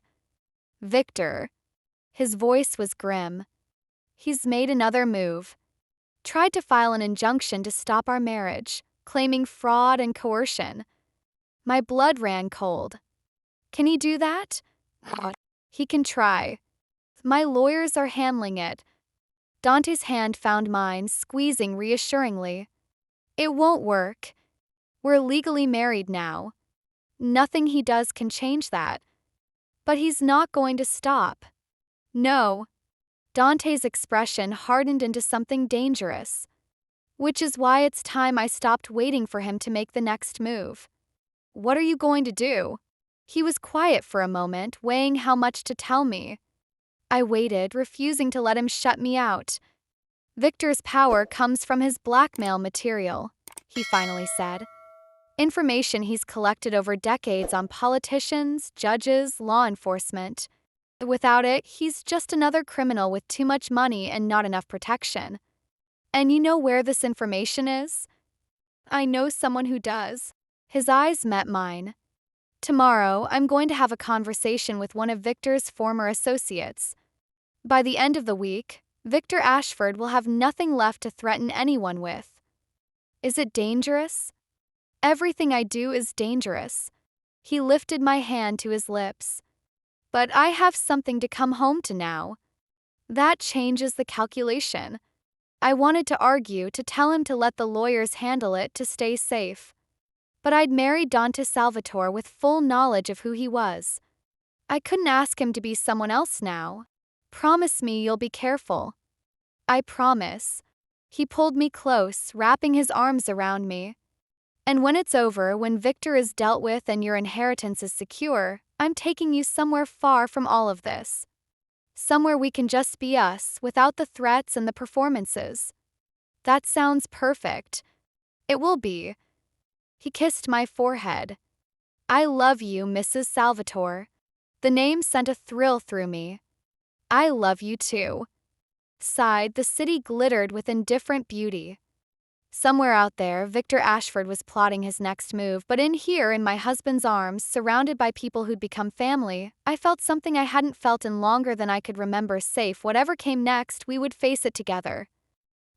Victor. His voice was grim. He's made another move. Tried to file an injunction to stop our marriage, claiming fraud and coercion. My blood ran cold. Can he do that? He can try. My lawyers are handling it. Dante's hand found mine, squeezing reassuringly. It won't work. We're legally married now. Nothing he does can change that. But he's not going to stop. No. Dante's expression hardened into something dangerous. Which is why it's time I stopped waiting for him to make the next move. What are you going to do? He was quiet for a moment, weighing how much to tell me. I waited, refusing to let him shut me out. Victor's power comes from his blackmail material, he finally said. Information he's collected over decades on politicians, judges, law enforcement. Without it, he's just another criminal with too much money and not enough protection. And you know where this information is? I know someone who does. His eyes met mine. Tomorrow, I'm going to have a conversation with one of Victor's former associates. By the end of the week, Victor Ashford will have nothing left to threaten anyone with. Is it dangerous? Everything I do is dangerous. He lifted my hand to his lips. But I have something to come home to now. That changes the calculation. I wanted to argue, to tell him to let the lawyers handle it to stay safe. But I'd married Dante Salvatore with full knowledge of who he was. I couldn't ask him to be someone else now. Promise me you'll be careful. I promise. He pulled me close, wrapping his arms around me. And when it's over, when Victor is dealt with and your inheritance is secure, I'm taking you somewhere far from all of this. Somewhere we can just be us, without the threats and the performances. That sounds perfect. It will be. He kissed my forehead. I love you, Mrs. Salvatore. The name sent a thrill through me. I love you too. Sighed, the city glittered with indifferent beauty. Somewhere out there, Victor Ashford was plotting his next move, but in here, in my husband's arms, surrounded by people who'd become family, I felt something I hadn't felt in longer than I could remember. Safe, whatever came next, we would face it together.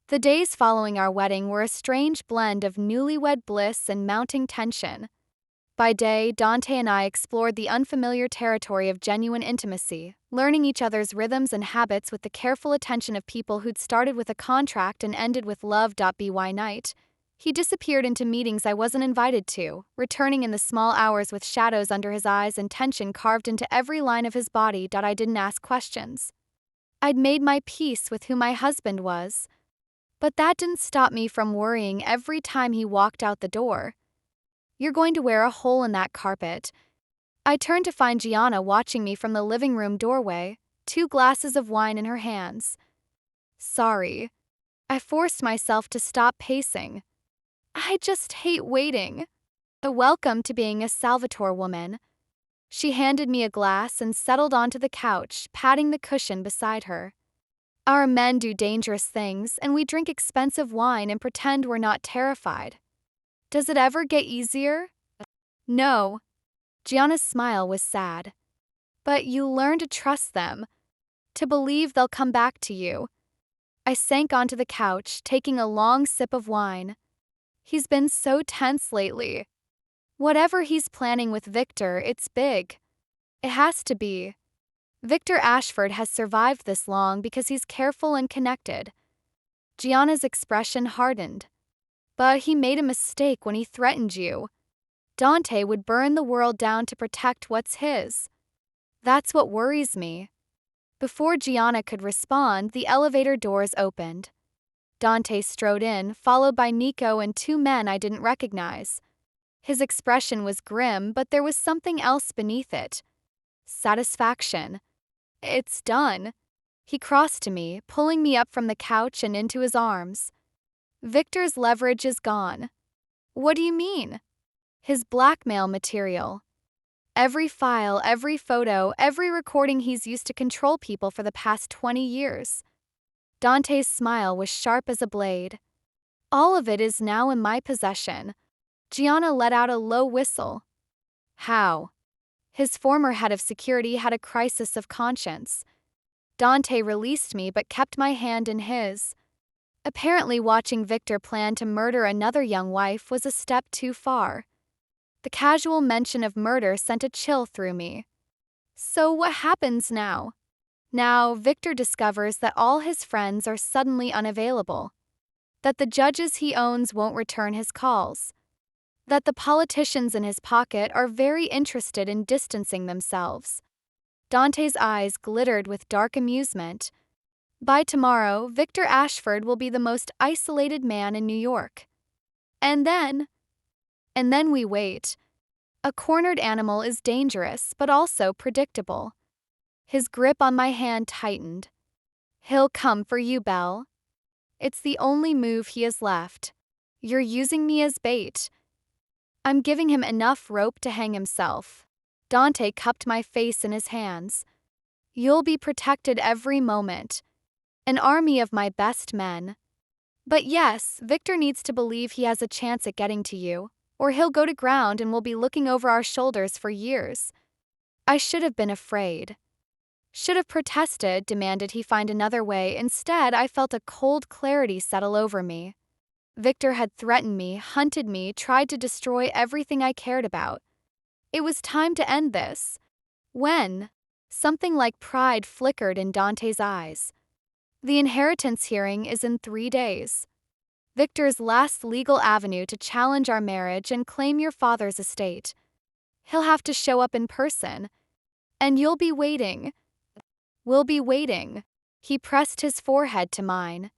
The days following our wedding were a strange blend of newlywed bliss and mounting tension. By day, Dante and I explored the unfamiliar territory of genuine intimacy, learning each other's rhythms and habits with the careful attention of people who'd started with a contract and ended with love. By night, he disappeared into meetings I wasn't invited to, returning in the small hours with shadows under his eyes and tension carved into every line of his body. I didn't ask questions. I'd made my peace with who my husband was. But that didn't stop me from worrying every time he walked out the door. You're going to wear a hole in that carpet. I turned to find Gianna watching me from the living room doorway, 2 glasses of wine in her hands. Sorry. I forced myself to stop pacing. I just hate waiting. Welcome to being a Salvatore woman. She handed me a glass and settled onto the couch, patting the cushion beside her. Our men do dangerous things, and we drink expensive wine and pretend we're not terrified. Does it ever get easier? No. Gianna's smile was sad. But you learn to trust them, to believe they'll come back to you. I sank onto the couch, taking a long sip of wine. He's been so tense lately. Whatever he's planning with Victor, it's big. It has to be. Victor Ashford has survived this long because he's careful and connected. Gianna's expression hardened. But he made a mistake when he threatened you. Dante would burn the world down to protect what's his. That's what worries me. Before Gianna could respond, the elevator doors opened. Dante strode in, followed by Nico and 2 men I didn't recognize. His expression was grim, but there was something else beneath it. Satisfaction. It's done. He crossed to me, pulling me up from the couch and into his arms. Victor's leverage is gone. What do you mean? His blackmail material. Every file, every photo, every recording he's used to control people for the past 20 years. Dante's smile was sharp as a blade. All of it is now in my possession. Gianna let out a low whistle. How? His former head of security had a crisis of conscience. Dante released me but kept my hand in his. Apparently, watching Victor plan to murder another young wife was a step too far. The casual mention of murder sent a chill through me. So what happens now? Now, Victor discovers that all his friends are suddenly unavailable. That the judges he owns won't return his calls. That the politicians in his pocket are very interested in distancing themselves. Dante's eyes glittered with dark amusement. By tomorrow, Victor Ashford will be the most isolated man in New York. And then we wait. A cornered animal is dangerous, but also predictable. His grip on my hand tightened. He'll come for you, Belle. It's the only move he has left. You're using me as bait. I'm giving him enough rope to hang himself. Dante cupped my face in his hands. You'll be protected every moment. An army of my best men. But yes, Victor needs to believe he has a chance at getting to you, or he'll go to ground and we'll be looking over our shoulders for years. I should have been afraid. Should have protested, demanded he find another way. Instead, I felt a cold clarity settle over me. Victor had threatened me, hunted me, tried to destroy everything I cared about. It was time to end this. When? Something like pride flickered in Dante's eyes. The inheritance hearing is in 3 days. Victor's last legal avenue to challenge our marriage and claim your father's estate. He'll have to show up in person. And you'll be waiting. We'll be waiting. He pressed his forehead to mine.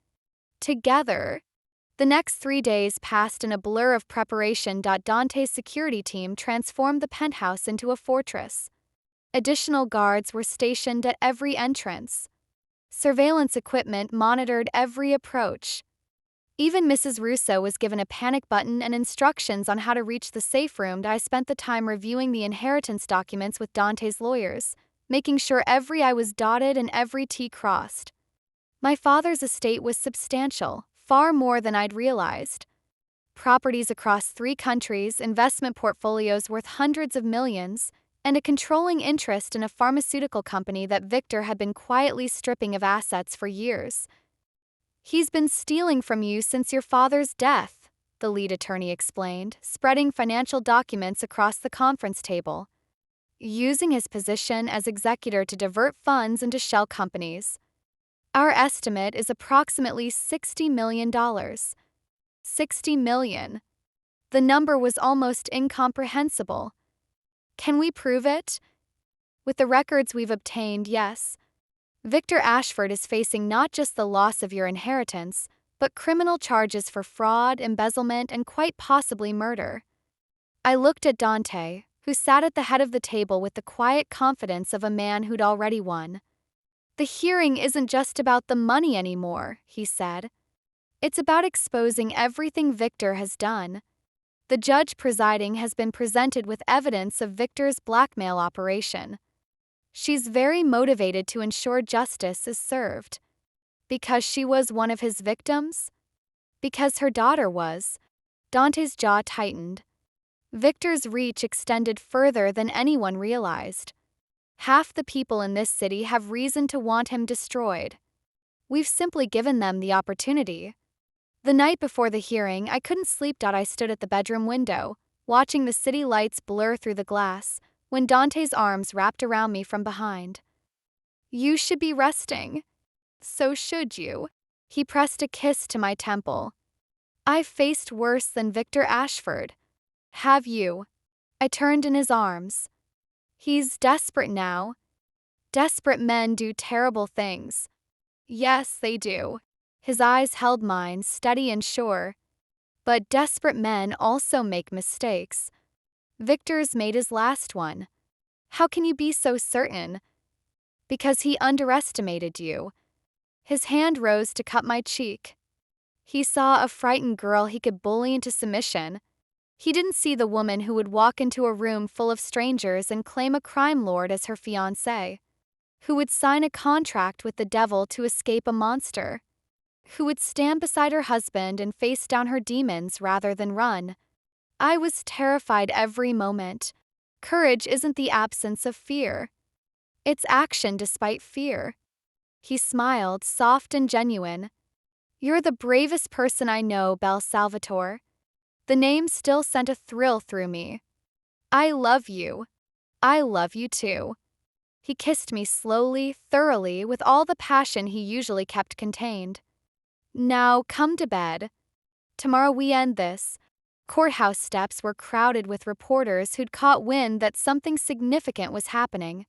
Together. The next 3 days passed in a blur of preparation. Dante's security team transformed the penthouse into a fortress. Additional guards were stationed at every entrance. Surveillance equipment monitored every approach. Even Mrs. Russo was given a panic button and instructions on how to reach the safe room. I spent the time reviewing the inheritance documents with Dante's lawyers, making sure every I was dotted and every T crossed. My father's estate was substantial, far more than I'd realized. Properties across 3 countries, investment portfolios worth hundreds of millions, and a controlling interest in a pharmaceutical company that Victor had been quietly stripping of assets for years. He's been stealing from you since your father's death, the lead attorney explained, spreading financial documents across the conference table. Using his position as executor to divert funds into shell companies. Our estimate is approximately $60 million. $60 million. The number was almost incomprehensible. Can we prove it? With the records we've obtained, yes. Victor Ashford is facing not just the loss of your inheritance, but criminal charges for fraud, embezzlement, and quite possibly murder. I looked at Dante, who sat at the head of the table with the quiet confidence of a man who'd already won. The hearing isn't just about the money anymore, he said. It's about exposing everything Victor has done. The judge presiding has been presented with evidence of Victor's blackmail operation. She's very motivated to ensure justice is served. Because she was one of his victims? Because her daughter was. Dante's jaw tightened. Victor's reach extended further than anyone realized. Half the people in this city have reason to want him destroyed. We've simply given them the opportunity. The night before the hearing, I couldn't sleep. I stood at the bedroom window, watching the city lights blur through the glass, when Dante's arms wrapped around me from behind. You should be resting. So should you. He pressed a kiss to my temple. I've faced worse than Victor Ashford. Have you? I turned in his arms. He's desperate now. Desperate men do terrible things. Yes, they do. His eyes held mine, steady and sure. But desperate men also make mistakes. Victor's made his last one. How can you be so certain? Because he underestimated you. His hand rose to cup my cheek. He saw a frightened girl he could bully into submission. He didn't see the woman who would walk into a room full of strangers and claim a crime lord as her fiancé. Who would sign a contract with the devil to escape a monster. Who would stand beside her husband and face down her demons rather than run. I was terrified every moment. Courage isn't the absence of fear. It's action despite fear. He smiled, soft and genuine. You're the bravest person I know, Bel Salvatore. The name still sent a thrill through me. I love you. I love you too. He kissed me slowly, thoroughly, with all the passion he usually kept contained. Now, come to bed. Tomorrow we end this. Courthouse steps were crowded with reporters who'd caught wind that something significant was happening.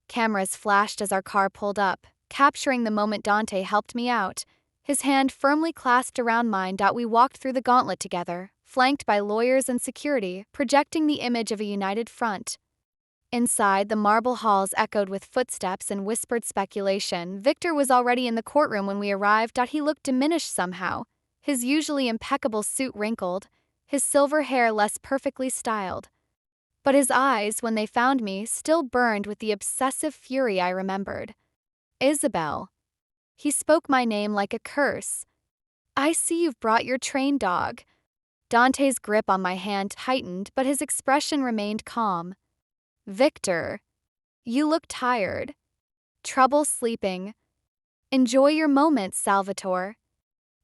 Cameras flashed as our car pulled up, capturing the moment Dante helped me out. His hand firmly clasped around mine. We walked through the gauntlet together, flanked by lawyers and security, projecting the image of a united front. Inside, the marble halls echoed with footsteps and whispered speculation. Victor was already in the courtroom when we arrived. He looked diminished somehow, his usually impeccable suit wrinkled, his silver hair less perfectly styled. But his eyes, when they found me, still burned with the obsessive fury I remembered. Isabel. He spoke my name like a curse. I see you've brought your trained dog. Dante's grip on my hand tightened, but his expression remained calm. Victor. You look tired. Trouble sleeping. Enjoy your moment, Salvatore.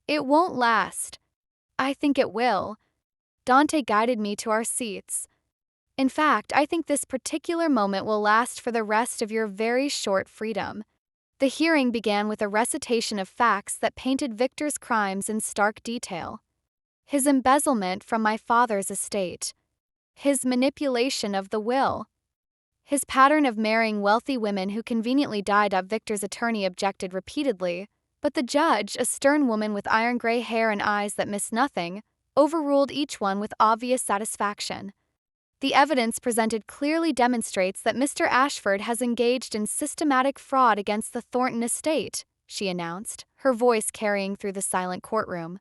It won't last. I think it will. Dante guided me to our seats. In fact, I think this particular moment will last for the rest of your very short freedom. The hearing began with a recitation of facts that painted Victor's crimes in stark detail. His embezzlement from my father's estate. His manipulation of the will. His pattern of marrying wealthy women who conveniently died. Victor's attorney objected repeatedly, but the judge, a stern woman with iron gray hair and eyes that missed nothing, overruled each one with obvious satisfaction. The evidence presented clearly demonstrates that Mr. Ashford has engaged in systematic fraud against the Thornton estate, she announced, her voice carrying through the silent courtroom.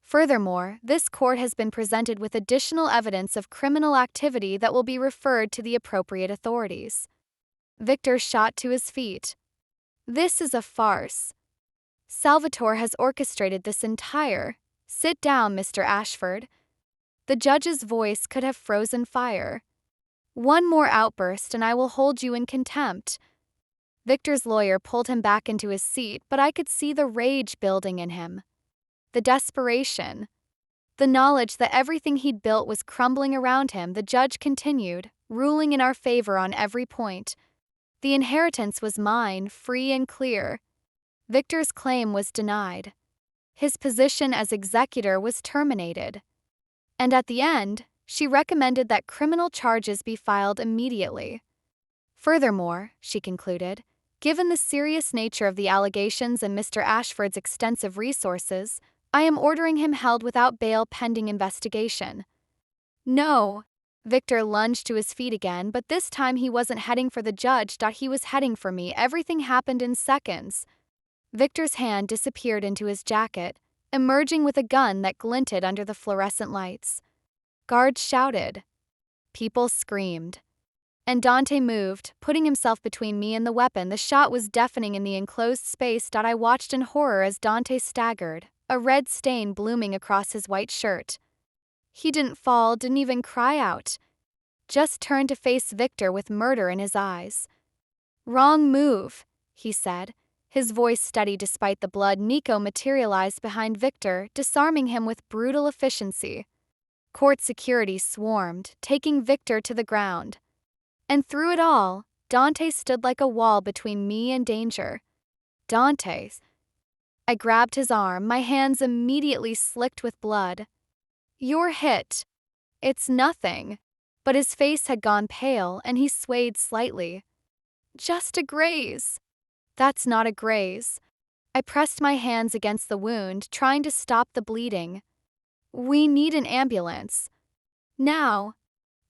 Furthermore, this court has been presented with additional evidence of criminal activity that will be referred to the appropriate authorities. Victor shot to his feet. This is a farce. Salvatore has orchestrated this entire— Sit down, Mr. Ashford. The judge's voice could have frozen fire. One more outburst and I will hold you in contempt. Victor's lawyer pulled him back into his seat, but I could see the rage building in him. The desperation. The knowledge that everything he'd built was crumbling around him. The judge continued, ruling in our favor on every point. The inheritance was mine, free and clear. Victor's claim was denied. His position as executor was terminated. And at the end, she recommended that criminal charges be filed immediately. Furthermore, she concluded, given the serious nature of the allegations and Mr. Ashford's extensive resources, I am ordering him held without bail pending investigation. No. Victor lunged to his feet again, but this time he wasn't heading for the judge. He was heading for me. Everything happened in seconds. Victor's hand disappeared into his jacket, emerging with a gun that glinted under the fluorescent lights. Guards shouted. People screamed. And Dante moved, putting himself between me and the weapon. The shot was deafening in the enclosed space. I watched in horror as Dante staggered, a red stain blooming across his white shirt. He didn't fall, didn't even cry out. Just turned to face Victor with murder in his eyes. Wrong move, he said, his voice steady despite the blood. Nico materialized behind Victor, disarming him with brutal efficiency. Court security swarmed, taking Victor to the ground. And through it all, Dante stood like a wall between me and danger. Dante. I grabbed his arm, my hands immediately slicked with blood. You're hit. It's nothing. But his face had gone pale and he swayed slightly. Just a graze. That's not a graze. I pressed my hands against the wound, trying to stop the bleeding. We need an ambulance. Now.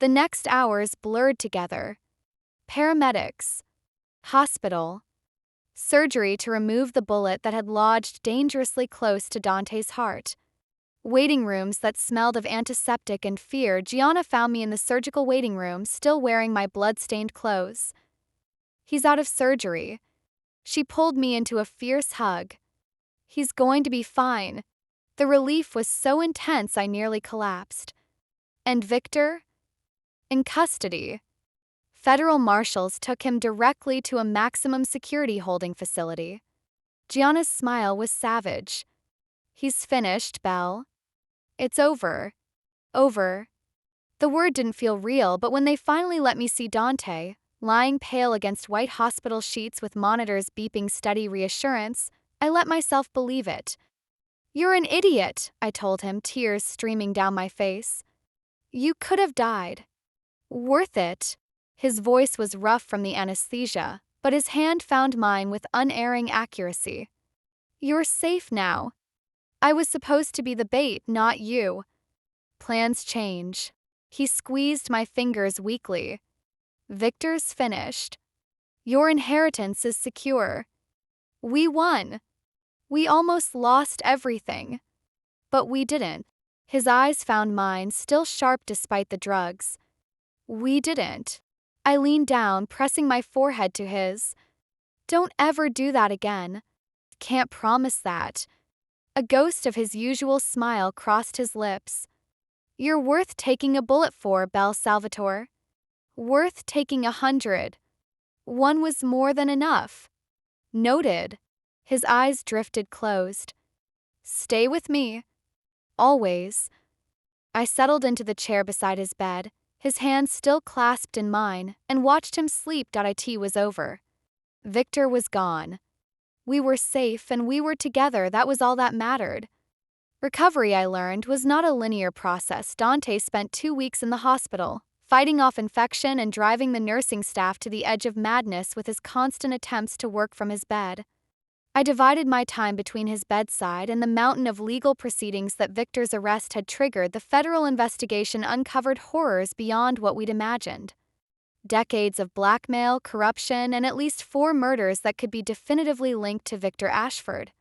The next hours blurred together. Paramedics. Hospital. Surgery to remove the bullet that had lodged dangerously close to Dante's heart. Waiting rooms that smelled of antiseptic and fear. Gianna found me in the surgical waiting room, still wearing my blood-stained clothes. He's out of surgery. She pulled me into a fierce hug. He's going to be fine. The relief was so intense I nearly collapsed. And Victor? In custody. Federal marshals took him directly to a maximum security holding facility. Gianna's smile was savage. He's finished, Belle. It's over. Over. The word didn't feel real, but when they finally let me see Dante, lying pale against white hospital sheets with monitors beeping steady reassurance, I let myself believe it. You're an idiot, I told him, tears streaming down my face. You could have died. Worth it. His voice was rough from the anesthesia, but his hand found mine with unerring accuracy. You're safe now. I was supposed to be the bait, not you. Plans change. He squeezed my fingers weakly. Victor's finished. Your inheritance is secure. We won. We almost lost everything. But we didn't. His eyes found mine, still sharp despite the drugs. We didn't. I leaned down, pressing my forehead to his. Don't ever do that again. Can't promise that. A ghost of his usual smile crossed his lips. You're worth taking a bullet for, Belle Salvatore. Worth taking 100. One was more than enough. Noted. His eyes drifted closed. Stay with me. Always. I settled into the chair beside his bed, his hands still clasped in mine, and watched him sleep. It was over. Victor was gone. We were safe and we were together, that was all that mattered. Recovery, I learned, was not a linear process. Dante spent 2 weeks in the hospital, fighting off infection and driving the nursing staff to the edge of madness with his constant attempts to work from his bed. I divided my time between his bedside and the mountain of legal proceedings that Victor's arrest had triggered. The federal investigation uncovered horrors beyond what we'd imagined. Decades of blackmail, corruption, and at least 4 murders that could be definitively linked to Victor Ashford.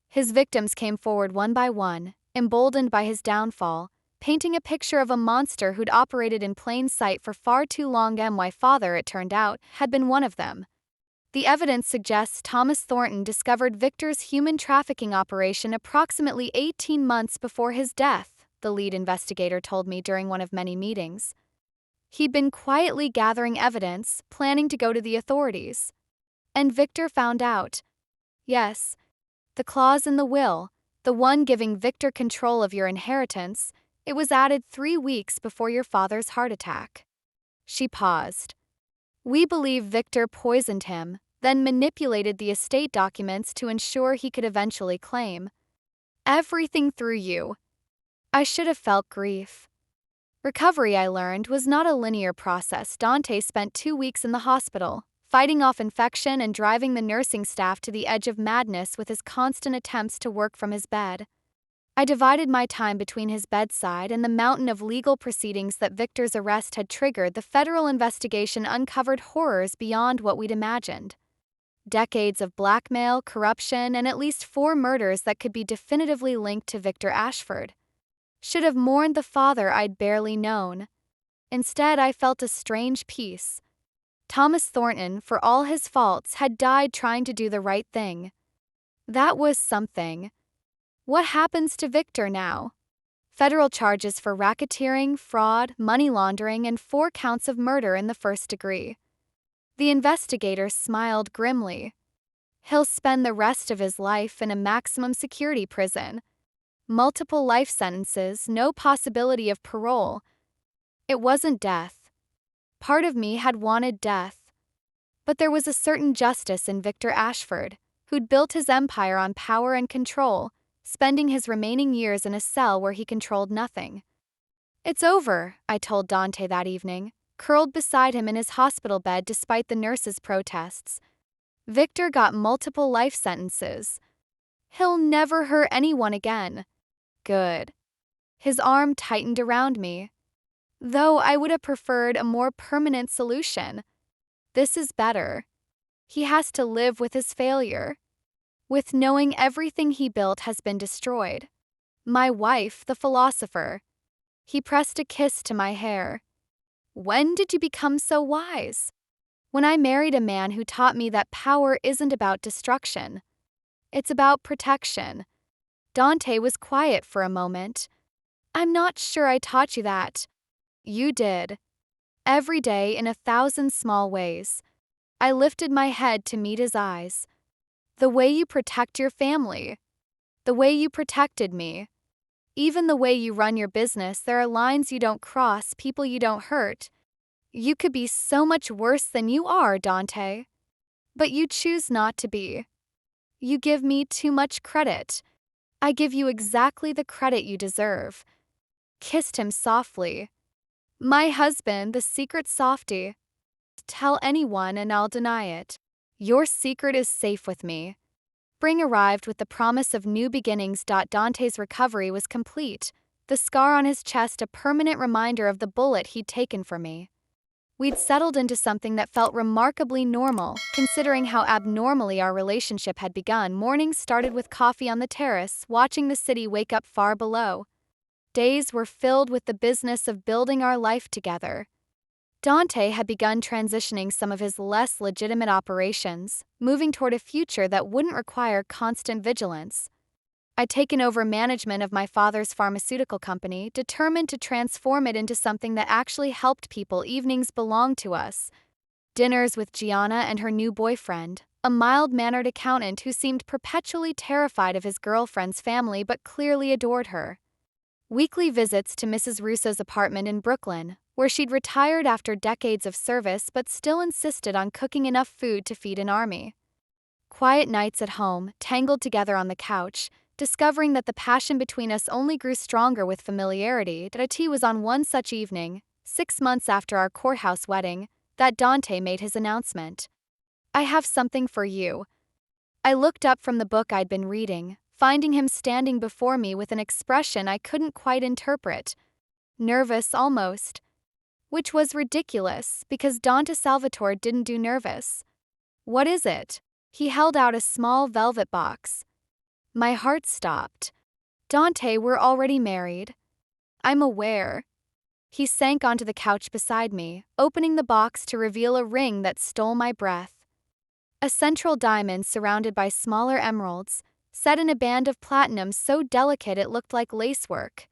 His victims came forward one by one, emboldened by his downfall, painting a picture of a monster who'd operated in plain sight for far too long. My father, it turned out, had been one of them. The evidence suggests Thomas Thornton discovered Victor's human trafficking operation approximately 18 months before his death, the lead investigator told me during one of many meetings. He'd been quietly gathering evidence, planning to go to the authorities. And Victor found out. Yes, the clause in the will, the one giving Victor control of your inheritance, it was added 3 weeks before your father's heart attack. She paused. We believe Victor poisoned him, then manipulated the estate documents to ensure he could eventually claim everything through you. I should have felt grief. Recovery, I learned, was not a linear process. Dante spent 2 weeks in the hospital, fighting off infection and driving the nursing staff to the edge of madness with his constant attempts to work from his bed. I divided my time between his bedside and the mountain of legal proceedings that Victor's arrest had triggered. The federal investigation uncovered horrors beyond what we'd imagined. Decades of blackmail, corruption, and at least 4 murders that could be definitively linked to Victor Ashford. Should have mourned the father I'd barely known. Instead, I felt a strange peace. Thomas Thornton, for all his faults, had died trying to do the right thing. That was something. What happens to Victor now? Federal charges for racketeering, fraud, money laundering, and 4 counts of murder in the first degree. The investigator smiled grimly. He'll spend the rest of his life in a maximum security prison. Multiple life sentences, no possibility of parole. It wasn't death. Part of me had wanted death. But there was a certain justice in Victor Ashford, who'd built his empire on power and control, spending his remaining years in a cell where he controlled nothing. It's over, I told Dante that evening, curled beside him in his hospital bed despite the nurses' protests. Victor got multiple life sentences. He'll never hurt anyone again. Good. His arm tightened around me. Though I would have preferred a more permanent solution. This is better. He has to live with his failure. With knowing everything he built has been destroyed. My wife, the philosopher. He pressed a kiss to my hair. When did you become so wise? When I married a man who taught me that power isn't about destruction. It's about protection. Dante was quiet for a moment. I'm not sure I taught you that. You did. Every day in 1,000 small ways. I lifted my head to meet his eyes. The way you protect your family. The way you protected me. Even the way you run your business, there are lines you don't cross, people you don't hurt. You could be so much worse than you are, Dante. But you choose not to be. You give me too much credit. I give you exactly the credit you deserve. Kissed him softly. My husband, the secret softie. Tell anyone and I'll deny it. Your secret is safe with me. Spring arrived with the promise of new beginnings. Dante's recovery was complete, the scar on his chest a permanent reminder of the bullet he'd taken for me. We'd settled into something that felt remarkably normal, considering how abnormally our relationship had begun. Mornings started with coffee on the terrace, watching the city wake up far below. Days were filled with the business of building our life together. Dante had begun transitioning some of his less legitimate operations, moving toward a future that wouldn't require constant vigilance. I'd taken over management of my father's pharmaceutical company, determined to transform it into something that actually helped people. Evenings belonged to us. Dinners with Gianna and her new boyfriend, a mild-mannered accountant who seemed perpetually terrified of his girlfriend's family but clearly adored her. Weekly visits to Mrs. Russo's apartment in Brooklyn, where she'd retired after decades of service but still insisted on cooking enough food to feed an army. Quiet nights at home, tangled together on the couch, discovering that the passion between us only grew stronger with familiarity. Tea was on one such evening, 6 months after our courthouse wedding, that Dante made his announcement. "I have something for you." I looked up from the book I'd been reading, finding him standing before me with an expression I couldn't quite interpret. Nervous almost. Which was ridiculous, because Dante Salvatore didn't do nervous. "What is it?" He held out a small velvet box. My heart stopped. "Dante, we're already married." "I'm aware." He sank onto the couch beside me, opening the box to reveal a ring that stole my breath. A central diamond surrounded by smaller emeralds, set in a band of platinum so delicate it looked like lacework.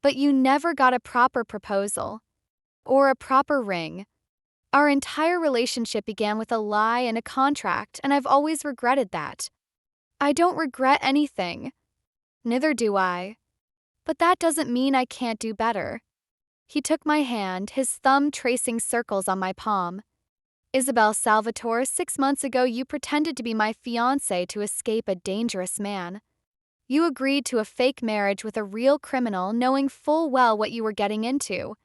"But you never got a proper proposal. Or a proper ring. Our entire relationship began with a lie and a contract, and I've always regretted that." "I don't regret anything." "Neither do I. But that doesn't mean I can't do better." He took my hand, his thumb tracing circles on my palm. "Isabel Salvatore, 6 months ago you pretended to be my fiancé to escape a dangerous man. You agreed to a fake marriage with a real criminal, knowing full well what you were getting into.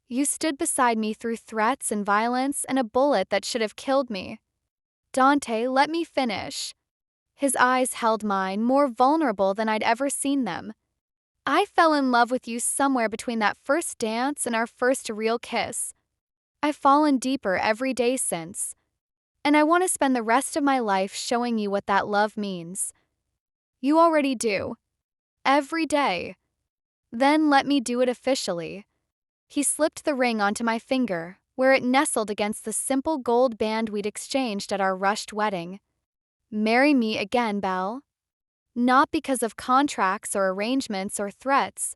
You stood beside me through threats and violence and a bullet that should have killed me." "Dante, let me finish." His eyes held mine, more vulnerable than I'd ever seen them. "I fell in love with you somewhere between that first dance and our first real kiss. I've fallen deeper every day since. And I want to spend the rest of my life showing you what that love means. You already do. Every day. Then let me do it officially." He slipped the ring onto my finger, where it nestled against the simple gold band we'd exchanged at our rushed wedding. "Marry me again, Belle. Not because of contracts or arrangements or threats.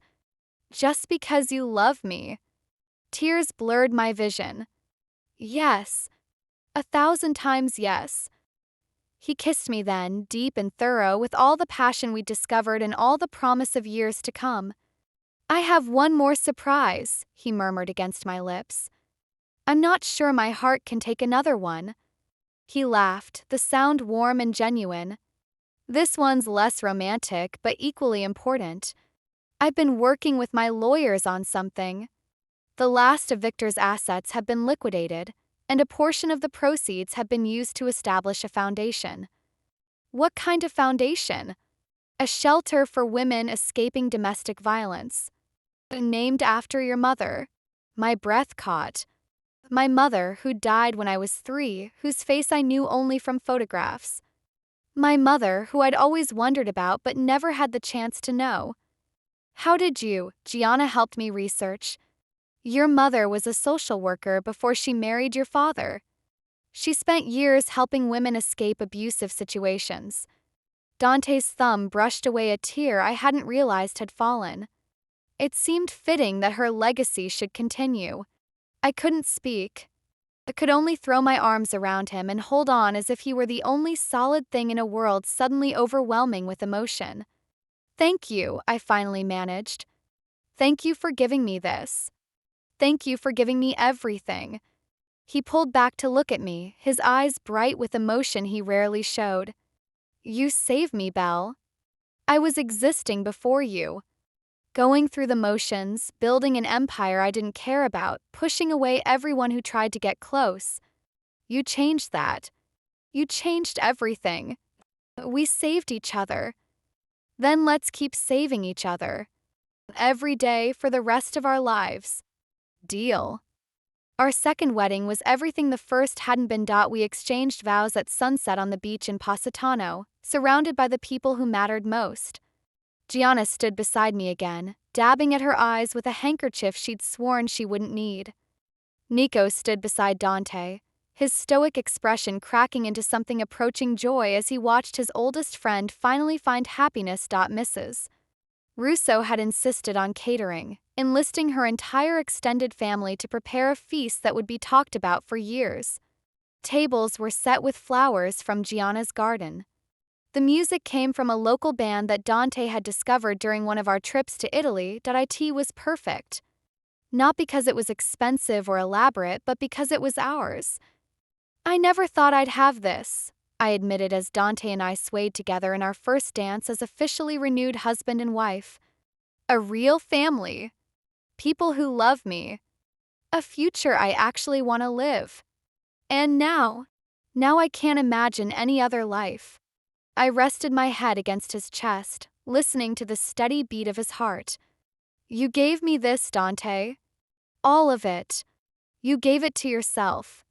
Just because you love me." Tears blurred my vision. "Yes. 1,000 times yes." He kissed me then, deep and thorough, with all the passion we'd discovered and all the promise of years to come. "I have one more surprise," he murmured against my lips. "I'm not sure my heart can take another one." He laughed, the sound warm and genuine. "This one's less romantic, but equally important. I've been working with my lawyers on something. The last of Victor's assets have been liquidated, and a portion of the proceeds have been used to establish a foundation." "What kind of foundation?" "A shelter for women escaping domestic violence. Named after your mother." My breath caught. My mother, who died when I was 3, whose face I knew only from photographs. My mother, who I'd always wondered about but never had the chance to know. "How did you?" Gianna helped me research. "Your mother was a social worker before she married your father. She spent years helping women escape abusive situations." Dante's thumb brushed away a tear I hadn't realized had fallen. It seemed fitting that her legacy should continue. I couldn't speak. I could only throw my arms around him and hold on as if he were the only solid thing in a world suddenly overwhelming with emotion. "Thank you," I finally managed. "Thank you for giving me this. Thank you for giving me everything." He pulled back to look at me, his eyes bright with emotion he rarely showed. "You saved me, Belle. I was existing before you. Going through the motions, building an empire I didn't care about, pushing away everyone who tried to get close. You changed that. You changed everything. We saved each other. Then let's keep saving each other. Every day for the rest of our lives. Deal." Our second wedding was everything the first hadn't been. We exchanged vows at sunset on the beach in Positano, surrounded by the people who mattered most. Gianna stood beside me again, dabbing at her eyes with a handkerchief she'd sworn she wouldn't need. Nico stood beside Dante, his stoic expression cracking into something approaching joy as he watched his oldest friend finally find happiness. Mrs. Russo had insisted on catering, enlisting her entire extended family to prepare a feast that would be talked about for years. Tables were set with flowers from Gianna's garden. The music came from a local band that Dante had discovered during one of our trips to Italy. It was perfect. Not because it was expensive or elaborate, but because it was ours. I never thought I'd have this, I admitted as Dante and I swayed together in our first dance as officially renewed husband and wife. A real family. People who love me. A future I actually want to live. And now I can't imagine any other life. I rested my head against his chest, listening to the steady beat of his heart. You gave me this, Dante. All of it. You gave it to yourself.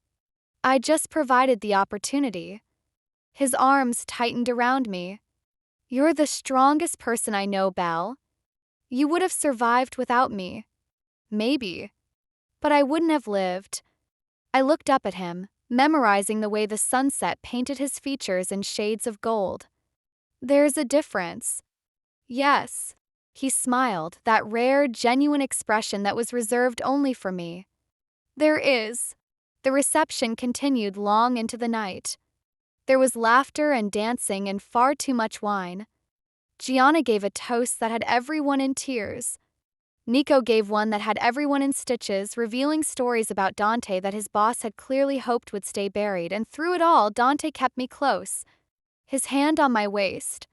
I just provided the opportunity. His arms tightened around me. You're the strongest person I know, Belle. You would have survived without me. Maybe. But I wouldn't have lived. I looked up at him, memorizing the way the sunset painted his features in shades of gold. There's a difference. Yes. He smiled, that rare, genuine expression that was reserved only for me. There is. The reception continued long into the night. There was laughter and dancing and far too much wine. Gianna gave a toast that had everyone in tears. Nico gave one that had everyone in stitches, revealing stories about Dante that his boss had clearly hoped would stay buried, and through it all, Dante kept me close, his hand on my waist,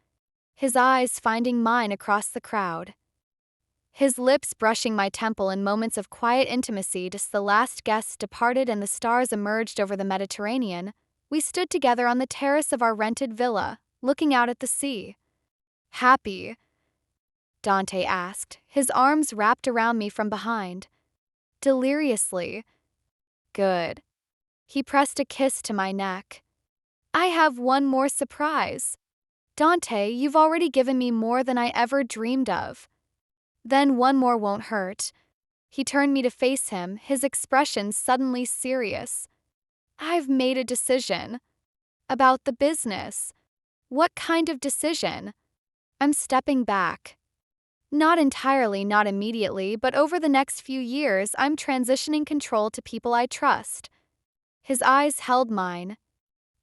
his eyes finding mine across the crowd. His lips brushing my temple in moments of quiet intimacy. As the last guests departed and the stars emerged over the Mediterranean, we stood together on the terrace of our rented villa, looking out at the sea. Happy? Dante asked, his arms wrapped around me from behind. Deliriously. Good. He pressed a kiss to my neck. I have one more surprise. Dante, you've already given me more than I ever dreamed of. Then one more won't hurt. He turned me to face him, his expression suddenly serious. I've made a decision. About the business. What kind of decision? I'm stepping back. Not entirely, not immediately, but over the next few years, I'm transitioning control to people I trust. His eyes held mine.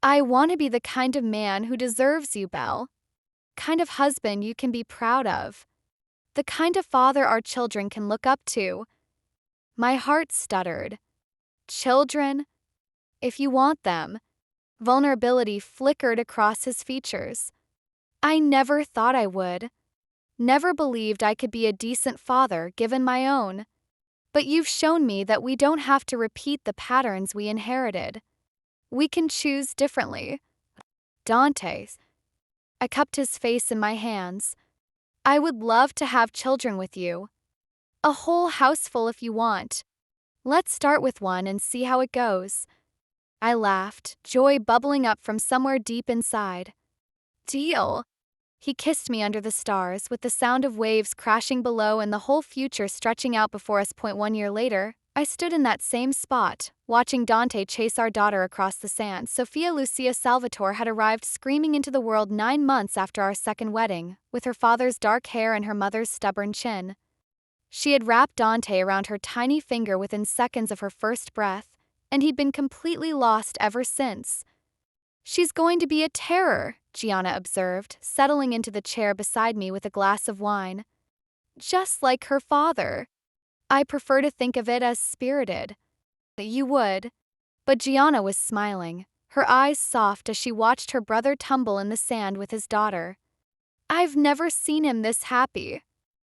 I want to be the kind of man who deserves you, Belle. Kind of husband you can be proud of. The kind of father our children can look up to. My heart stuttered. Children? If you want them. Vulnerability flickered across his features. I never thought I would. Never believed I could be a decent father given my own. But you've shown me that we don't have to repeat the patterns we inherited. We can choose differently. Dante. I cupped his face in my hands. I would love to have children with you. A whole houseful if you want. Let's start with one and see how it goes. I laughed, joy bubbling up from somewhere deep inside. Deal. He kissed me under the stars, with the sound of waves crashing below and the whole future stretching out before us. 1 year later, I stood in that same spot, watching Dante chase our daughter across the sand. Sophia Lucia Salvatore had arrived screaming into the world 9 months after our second wedding, with her father's dark hair and her mother's stubborn chin. She had wrapped Dante around her tiny finger within seconds of her first breath, and he'd been completely lost ever since. She's going to be a terror, Gianna observed, settling into the chair beside me with a glass of wine. Just like her father. I prefer to think of it as spirited. You would. But Gianna was smiling, her eyes soft as she watched her brother tumble in the sand with his daughter. I've never seen him this happy.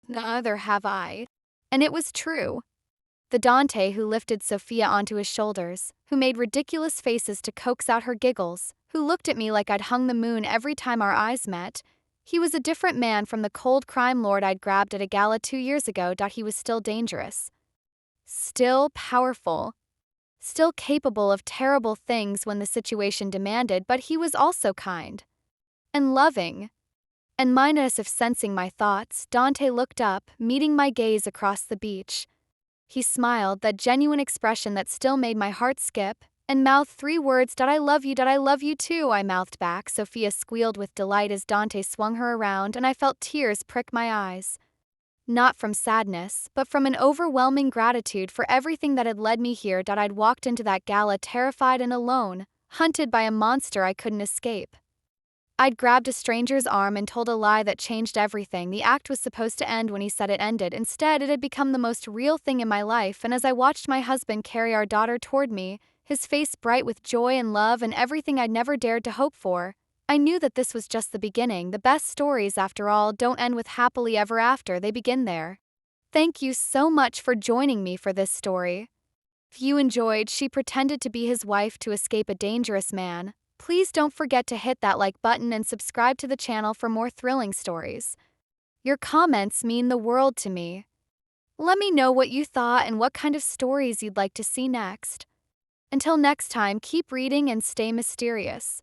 Neither have I. And it was true. The Dante who lifted Sophia onto his shoulders, who made ridiculous faces to coax out her giggles, who looked at me like I'd hung the moon every time our eyes met, he was a different man from the cold crime lord I'd grabbed at a gala 2 years ago. He was still dangerous. Still powerful. still capable of terrible things when the situation demanded, but he was also kind and loving. And mindless of sensing my thoughts, Dante looked up, meeting my gaze across the beach. He smiled, that genuine expression that still made my heart skip, and mouthed 3 words, "Did I love you, did I love you too," I mouthed back. Sophia squealed with delight as Dante swung her around, and I felt tears prick my eyes. Not from sadness, but from an overwhelming gratitude for everything that had led me here. I'd walked into that gala terrified and alone, hunted by a monster I couldn't escape. I'd grabbed a stranger's arm and told a lie that changed everything. The act was supposed to end when he said it ended. Instead, it had become the most real thing in my life, and as I watched my husband carry our daughter toward me, his face bright with joy and love and everything I'd never dared to hope for, I knew that this was just the beginning. The best stories, after all, don't end with happily ever after, they begin there. Thank you so much for joining me for this story. If you enjoyed She Pretended to Be His Wife to Escape a Dangerous Man, please don't forget to hit that like button and subscribe to the channel for more thrilling stories. Your comments mean the world to me. Let me know what you thought and what kind of stories you'd like to see next. Until next time, keep reading and stay mysterious.